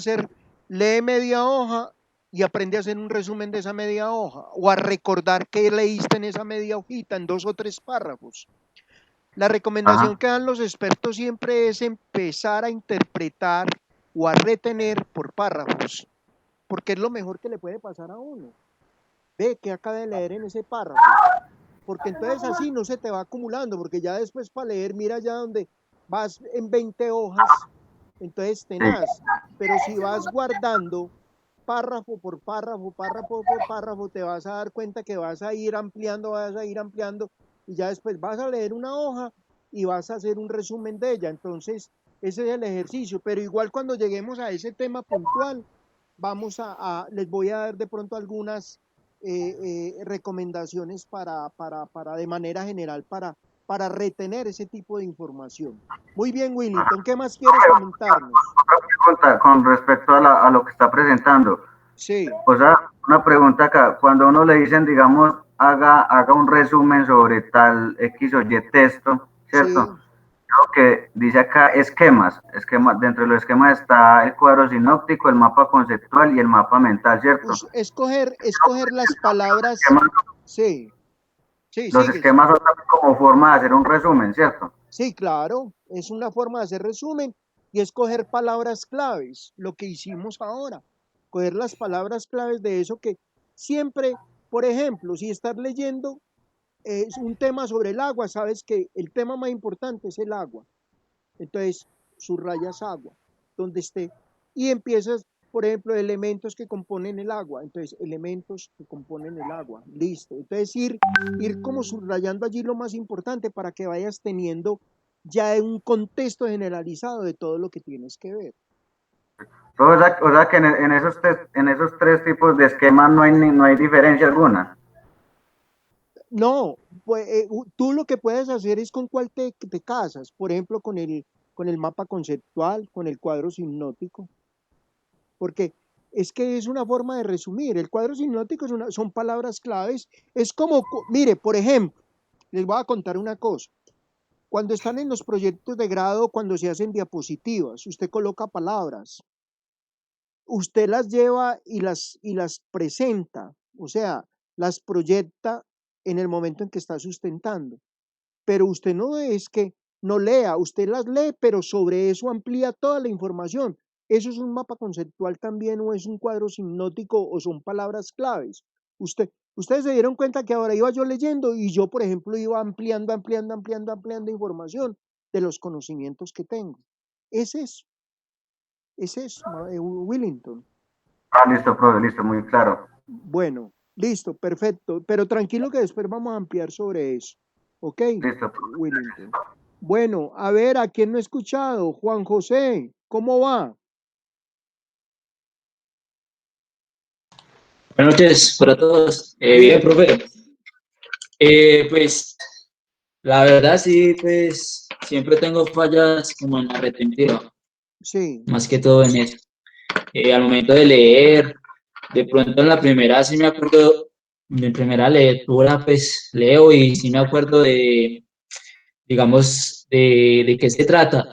lee media hoja y aprende a hacer un resumen de esa media hoja, o a recordar qué leíste en esa media hojita, en 2 o 3 párrafos. La recomendación que dan los expertos siempre es empezar a interpretar o a retener por párrafos, porque es lo mejor que le puede pasar a uno. Ve que acaba de leer en ese párrafo, porque entonces así no se te va acumulando, porque ya después para leer, mira ya donde vas en 20 hojas, entonces tenaz, pero si vas guardando párrafo por párrafo, te vas a dar cuenta que vas a ir ampliando, y ya después vas a leer una hoja y vas a hacer un resumen de ella. Entonces ese es el ejercicio, pero igual cuando lleguemos a ese tema puntual, les voy a dar de pronto algunas recomendaciones para de manera general para retener ese tipo de información. Muy bien, Willington, ¿qué más quieres comentarnos? Otra pregunta con respecto a lo que está presentando. Sí. O sea, una pregunta acá, cuando a uno le dicen, digamos, haga un resumen sobre tal X o Y texto, ¿cierto? Creo que dice acá esquemas, dentro de los esquemas está el cuadro sinóptico, el mapa conceptual y el mapa mental, ¿cierto? Pues escoger las palabras. Sí. Los esquemas son como forma de hacer un resumen, ¿cierto? Sí, claro, es una forma de hacer resumen y escoger palabras claves, lo que hicimos ahora, coger las palabras claves de eso que siempre, por ejemplo, si estás leyendo es un tema sobre el agua, sabes que el tema más importante es el agua. Entonces, subrayas agua, donde esté y empiezas, por ejemplo, elementos que componen el agua. Entonces, elementos que componen el agua. Listo. Entonces, ir como subrayando allí lo más importante para que vayas teniendo ya un contexto generalizado de todo lo que tienes que ver. O sea que en esos tres tipos de esquemas no hay diferencia alguna. No, pues tú lo que puedes hacer es con cuál te casas, por ejemplo, con el mapa conceptual, con el cuadro sinóptico, porque es que es una forma de resumir. El cuadro sinóptico son palabras claves. Es como, mire, por ejemplo, les voy a contar una cosa. Cuando están en los proyectos de grado, cuando se hacen diapositivas, usted coloca palabras, usted las lleva y las presenta, o sea, las proyecta en el momento en que está sustentando. Pero usted no es que no lea, usted las lee, pero sobre eso amplía toda la información. ¿Eso es un mapa conceptual también o es un cuadro sinóptico o son palabras claves? Ustedes se dieron cuenta que ahora iba yo leyendo y yo, por ejemplo, iba ampliando información de los conocimientos que tengo. Es eso, Willington. Listo, profe, listo, muy claro. Bueno, listo, perfecto, pero tranquilo que después vamos a ampliar sobre eso. ¿Ok? Listo, Willington. Bueno, a ver, ¿a quién no he escuchado? Juan José, ¿cómo va? Buenas noches para todos. Bien, profe. Pues la verdad sí, pues siempre tengo fallas como en la retentiva, Sí, más que todo en eso. Al momento de leer, de pronto en la primera sí me acuerdo, mi primera lectura pues leo y sí me acuerdo de, digamos, de qué se trata.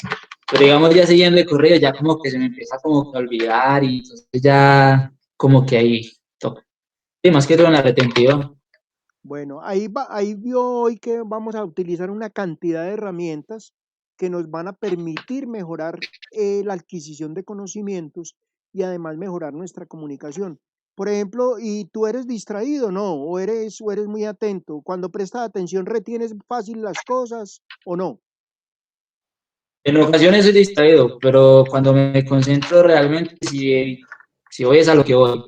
Pero digamos ya siguiendo de corrido ya como que se me empieza como que a olvidar y entonces ya como que ahí toca. Sí, más que todo en la retentiva. bueno, ahí vio hoy que vamos a utilizar una cantidad de herramientas que nos van a permitir mejorar la adquisición de conocimientos y además mejorar nuestra comunicación. Por ejemplo, ¿y tú eres distraído, no? ¿O eres muy atento? Cuando prestas atención, ¿retienes fácil las cosas o no? En ocasiones soy distraído, pero cuando me concentro realmente, si voy es a lo que voy.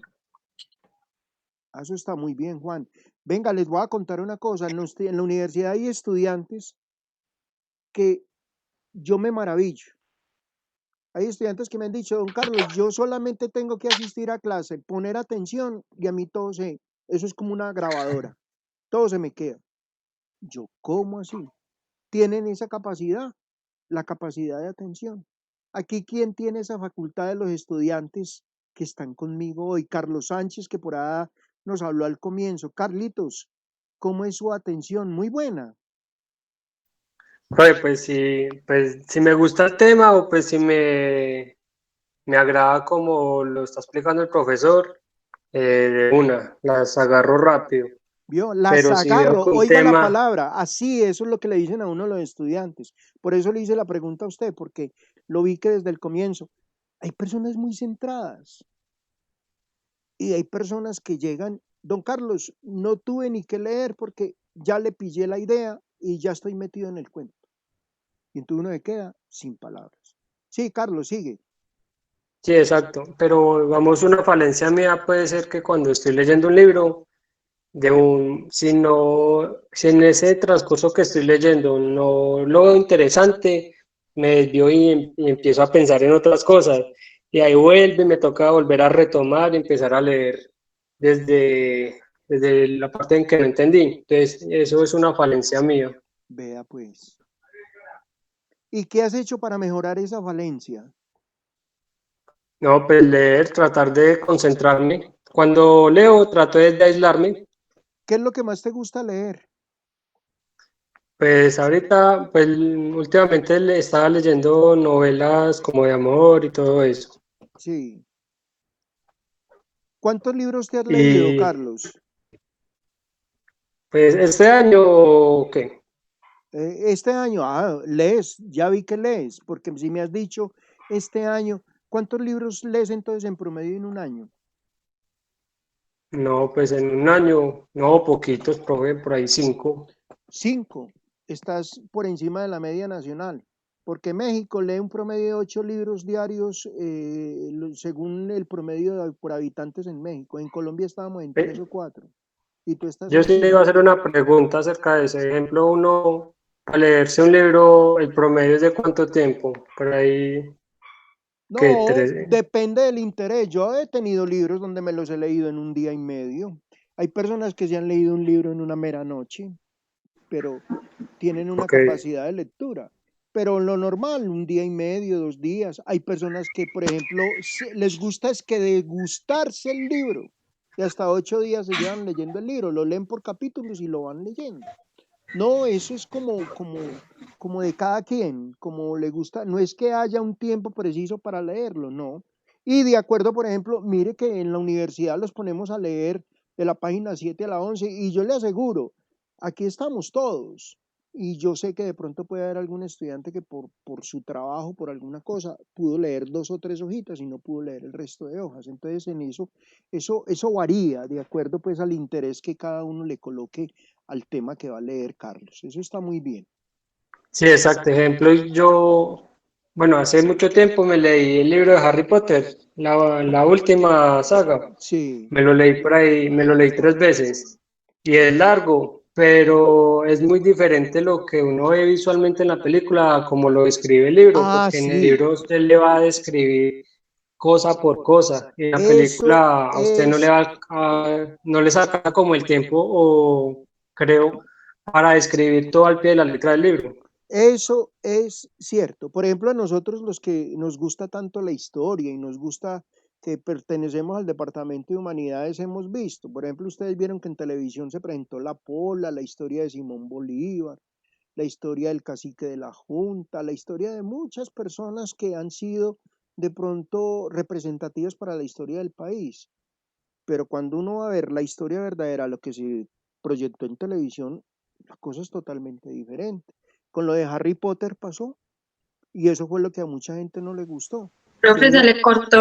Eso está muy bien, Juan. Venga, les voy a contar una cosa. En la universidad hay estudiantes que yo me maravillo. Hay estudiantes que me han dicho, don Carlos, yo solamente tengo que asistir a clase, poner atención y a mí todo eso es como una grabadora, todo se me queda. Yo, ¿cómo así? ¿Tienen esa capacidad? La capacidad de atención. Aquí, ¿quién tiene esa facultad de los estudiantes que están conmigo hoy? Carlos Sánchez, que por ahí nos habló al comienzo. Carlitos, ¿cómo es su atención? Muy buena. Pues si me gusta el tema o pues si me agrada como lo está explicando el profesor, de una, las agarro rápido. ¿Vio? Las Pero si veo agarro, que un oiga la tema, palabra, así, eso es lo que le dicen a uno los estudiantes. Por eso le hice la pregunta a usted, porque lo vi que desde el comienzo hay personas muy centradas y hay personas que llegan, don Carlos, no tuve ni que leer porque ya le pillé la idea y ya estoy metido en el cuento. Y entonces uno se queda sin palabras. Sí, Carlos, sigue. sí, exacto, pero vamos, una falencia mía puede ser que cuando estoy leyendo un libro, si en ese transcurso que estoy leyendo no lo veo interesante, me desvío y empiezo a pensar en otras cosas. Y ahí vuelve, me toca volver a retomar y empezar a leer desde la parte en que no entendí. Entonces, eso es una falencia mía. Vea pues. ¿Y qué has hecho para mejorar esa falencia? No, pues leer, tratar de concentrarme. Cuando leo, trato de aislarme. ¿Qué es lo que más te gusta leer? Pues ahorita, pues últimamente le estaba leyendo novelas como de amor y todo eso. Sí. ¿Cuántos libros te has leído, Y Carlos? pues este año, ¿qué? Este año, lees, ya vi que lees, porque si me has dicho este año, ¿cuántos libros lees entonces en promedio en un año? No, pues en un año, no, poquitos, profe, por ahí 5. 5. Estás por encima de la media nacional. porque México lee un promedio de 8 libros diarios según el promedio por habitantes en México. En Colombia estábamos en 3 o 4 y tú estás Yo en sí le iba a 5. hacer una pregunta acerca de ese ejemplo. Uno, al leerse un libro, ¿el promedio es de cuánto tiempo? Por ahí, que No, depende del interés. Yo he tenido libros donde me los he leído en un día y medio. Hay personas que se han leído un libro en una mera noche, pero tienen una Ok. capacidad de lectura. Pero lo normal, un día y medio, 2 días. Hay personas que, por ejemplo, les gusta es que degustarse el libro. Y hasta 8 días se llevan leyendo el libro. Lo leen por capítulos y lo van leyendo. No, eso es como de cada quien, como le gusta. No es que haya un tiempo preciso para leerlo, no. Y de acuerdo, por ejemplo, mire que en la universidad los ponemos a leer de la página 7 a la 11 y yo le aseguro, aquí estamos todos. Y yo sé que de pronto puede haber algún estudiante que por su trabajo, por alguna cosa, pudo leer 2 o 3 hojitas y no pudo leer el resto de hojas. Entonces, en eso varía de acuerdo pues al interés que cada uno le coloque al tema que va a leer Carlos. Eso está muy bien. Sí, exacto. Ejemplo, yo, bueno, hace mucho tiempo me leí el libro de Harry Potter, la última saga. Sí. Me lo leí por ahí, me lo leí 3 veces. Y es largo, pero es muy diferente lo que uno ve visualmente en la película a como lo describe el libro, Ah, porque en el sí. libro usted le va a describir cosa por cosa. Y en la Eso película a usted no le es, va no le saca como el tiempo, o creo, para describir todo al pie de la letra del libro. eso es cierto. Por ejemplo, a nosotros los que nos gusta tanto la historia y nos gusta que pertenecemos al Departamento de Humanidades, hemos visto. Por ejemplo, ustedes vieron que en televisión se presentó la Pola, la historia de Simón Bolívar, la historia del cacique de la Junta, la historia de muchas personas que han sido de pronto representativas para la historia del país. Pero cuando uno va a ver la historia verdadera, lo que se proyectó en televisión, la cosa es totalmente diferente. Con lo de Harry Potter pasó, y eso fue lo que a mucha gente no le gustó. Profe, se le cortó.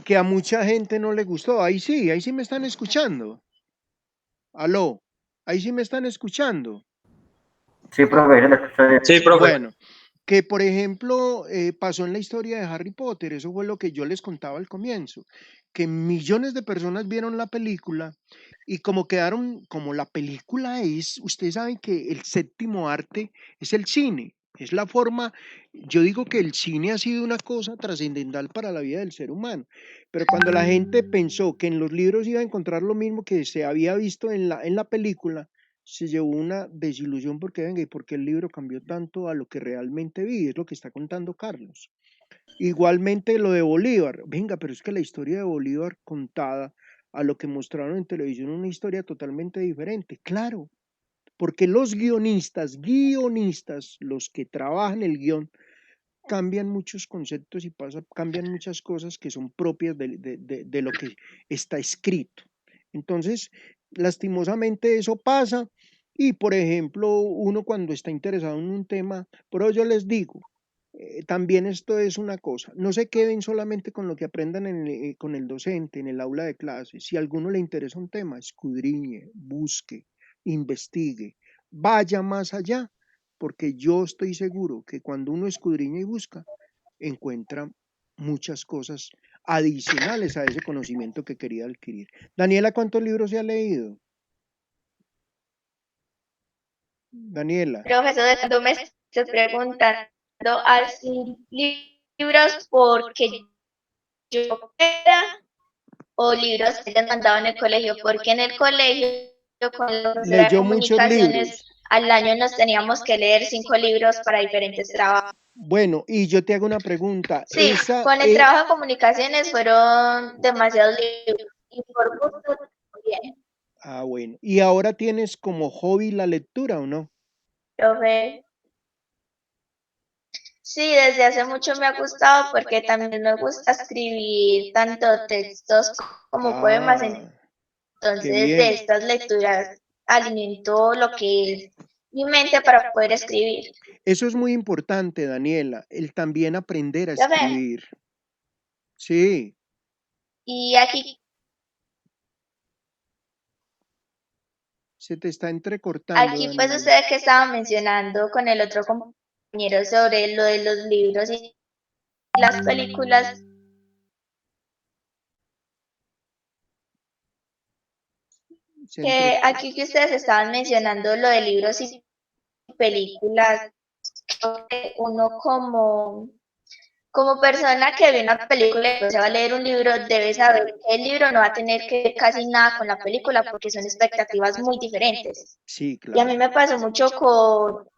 Que a mucha gente no le gustó. Ahí sí me están escuchando. Aló, ahí sí me están escuchando. Sí, profe, yo le escucho bien. Sí, profe. Bueno, que por ejemplo pasó en la historia de Harry Potter, eso fue lo que yo les contaba al comienzo, que millones de personas vieron la película y como quedaron, como la película es, ustedes saben que el séptimo arte es el cine, es la forma, yo digo que el cine ha sido una cosa trascendental para la vida del ser humano, pero cuando la gente pensó que en los libros iba a encontrar lo mismo que se había visto en la película, se llevó una desilusión porque, venga, ¿y por qué el libro cambió tanto a lo que realmente vi? Es lo que está contando Carlos. Igualmente lo de Bolívar, venga, pero es que la historia de Bolívar contada a lo que mostraron en televisión es una historia totalmente diferente. Claro, porque los guionistas, los que trabajan el guión, cambian muchos conceptos y cambian muchas cosas que son propias de lo que está escrito. Entonces, lastimosamente eso pasa y, por ejemplo, uno cuando está interesado en un tema, pero yo les digo, también esto es una cosa, no se queden solamente con lo que aprendan con el docente en el aula de clases. Si a alguno le interesa un tema, escudriñe, busque, investigue, vaya más allá, porque yo estoy seguro que cuando uno escudriña y busca, encuentra muchas cosas adicionales a ese conocimiento que quería adquirir. Daniela, ¿cuántos libros se ha leído? Daniela. Profesor, cuando me estoy preguntando así libros porque yo quiera o libros que te han mandado en el colegio, porque en el colegio con la profesora de Leyó muchos comunicaciones libros. al año nos teníamos que leer 5 libros para diferentes trabajos. Bueno, y yo te hago una pregunta. Sí, con el trabajo de comunicaciones fueron demasiados libros y por gusto también. Ah, bueno. ¿Y ahora tienes como hobby la lectura o no? Profe, sí, desde hace mucho me ha gustado porque también me gusta escribir tanto textos como poemas. Ah, qué Entonces, de bien. estas lecturas alimento lo que es mi mente para poder escribir. Eso es muy importante, Daniela, el también aprender a Profe, escribir. Sí, y aquí, se te está entrecortando, pues Daniela. ustedes que estaban mencionando con el otro compañeros sobre lo de los libros y las películas. Que aquí que ustedes estaban mencionando lo de libros y películas, creo que uno como persona que ve una película y después se va a leer un libro, debe saber que el libro no va a tener que ver casi nada con la película porque son expectativas muy diferentes. Sí, Y a mí claro. me pasó mucho con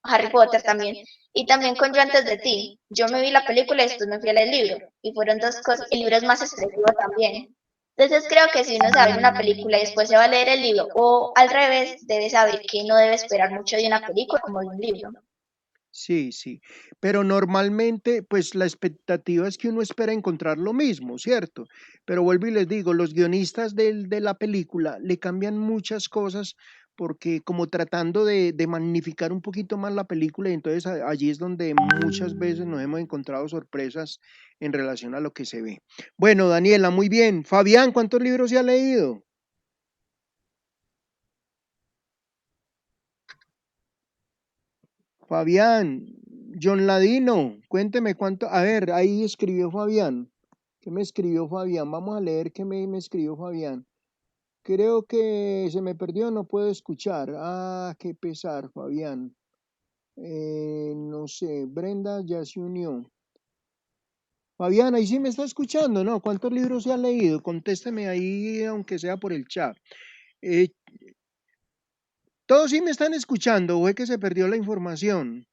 Harry Potter también, y también con Yo antes de ti. Yo me vi la película y después me fui a leer el libro, y fueron dos cosas, el libro es más expresivo también. Entonces creo que si uno sabe una película y después se va a leer el libro, o al revés, debe saber que no debe esperar mucho de una película como de un libro. Sí, sí, pero normalmente pues la expectativa es que uno espera encontrar lo mismo, ¿cierto? Pero vuelvo y les digo, los guionistas de la película le cambian muchas cosas porque como tratando de magnificar un poquito más la película y entonces allí es donde muchas veces nos hemos encontrado sorpresas en relación a lo que se ve. Bueno, Daniela, muy bien. Fabián, ¿cuántos libros se ha leído? Fabián, John Ladino, cuénteme cuánto. A ver, ahí escribió Fabián. ¿Qué me escribió Fabián? Vamos a leer qué me escribió Fabián. Creo que se me perdió, no puedo escuchar. Ah, qué pesar, Fabián. No sé, Brenda ya se unió. Fabián, ahí sí me está escuchando, ¿no? ¿Cuántos libros se ha leído? Contésteme ahí, aunque sea por el chat. Eh, ¿Todos sí me están escuchando o es que se perdió la información?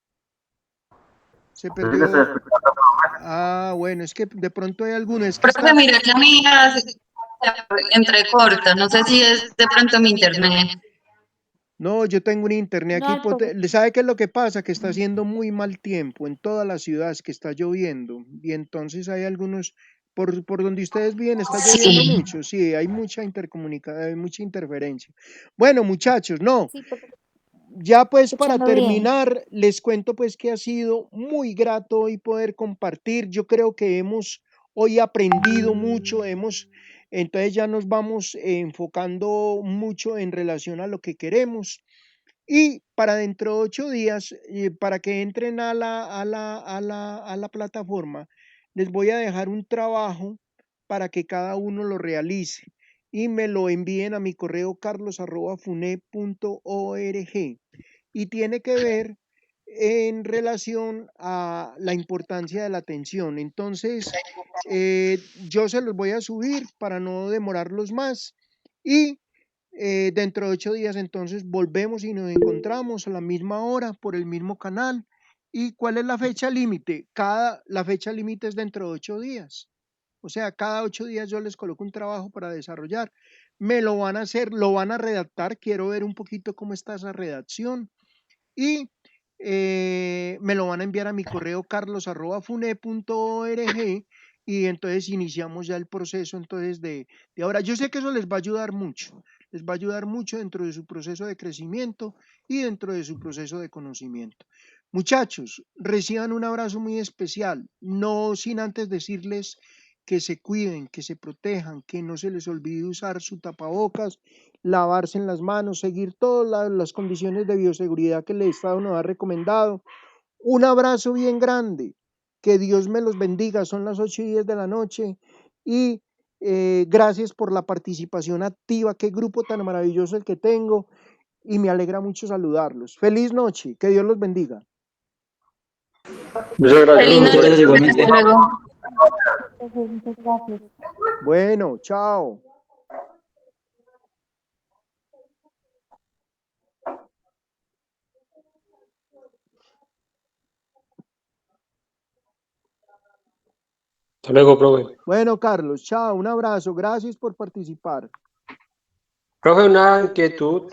Se Yo sí le estoy perdió. escuchando. Ah, bueno, es que de pronto hay alguno, es que Profe, está. mira que a mí se entrecorta, no sé si es de pronto mi internet. No, yo tengo un internet aquí. No, todo. ¿Sabe qué es lo que pasa? Que está haciendo muy mal tiempo en todas las ciudades, que está lloviendo. Y entonces hay algunos, por donde ustedes viven, está lloviendo Sí. mucho. Sí, hay mucha hay mucha interferencia. Bueno, muchachos, no. Sí, porque Ya pues para escuchando bien. terminar, les cuento pues que ha sido muy grato hoy poder compartir. Yo creo que hemos hoy aprendido mucho, entonces ya nos vamos enfocando mucho en relación a lo que queremos. Y para dentro de 8 días, para que entren a la plataforma, les voy a dejar un trabajo para que cada uno lo realice y me lo envíen a mi correo carlos@fune.org y tiene que ver en relación a la importancia de la atención. Entonces, yo se los voy a subir para no demorarlos más y dentro de 8 días entonces volvemos y nos encontramos a la misma hora por el mismo canal. ¿Y cuál es la fecha límite? La fecha límite es dentro de 8 días. O sea, cada 8 días yo les coloco un trabajo para desarrollar. Me lo van a hacer, lo van a redactar. Quiero ver un poquito cómo está esa redacción. Y me lo van a enviar a mi correo carlos@fune.org y entonces iniciamos ya el proceso entonces de ahora. Yo sé que eso les va a ayudar mucho, les va a ayudar mucho dentro de su proceso de crecimiento y dentro de su proceso de conocimiento. Muchachos, reciban un abrazo muy especial, no sin antes decirles que se cuiden, que se protejan, que no se les olvide usar su tapabocas, lavarse en las manos, seguir todas las condiciones de bioseguridad que el Estado nos ha recomendado. Un abrazo bien grande, que Dios me los bendiga, son las 8:10 de la noche y gracias por la participación activa, qué grupo tan maravilloso el que tengo y me alegra mucho saludarlos. Feliz noche, que Dios los bendiga. Muchas gracias, Feliz Muchas noche, gracias profe, igualmente. hasta luego. Muchas gracias. Bueno, chao. Hasta luego, profe. Bueno, Carlos, chao, un abrazo, gracias por participar. Profe, una inquietud.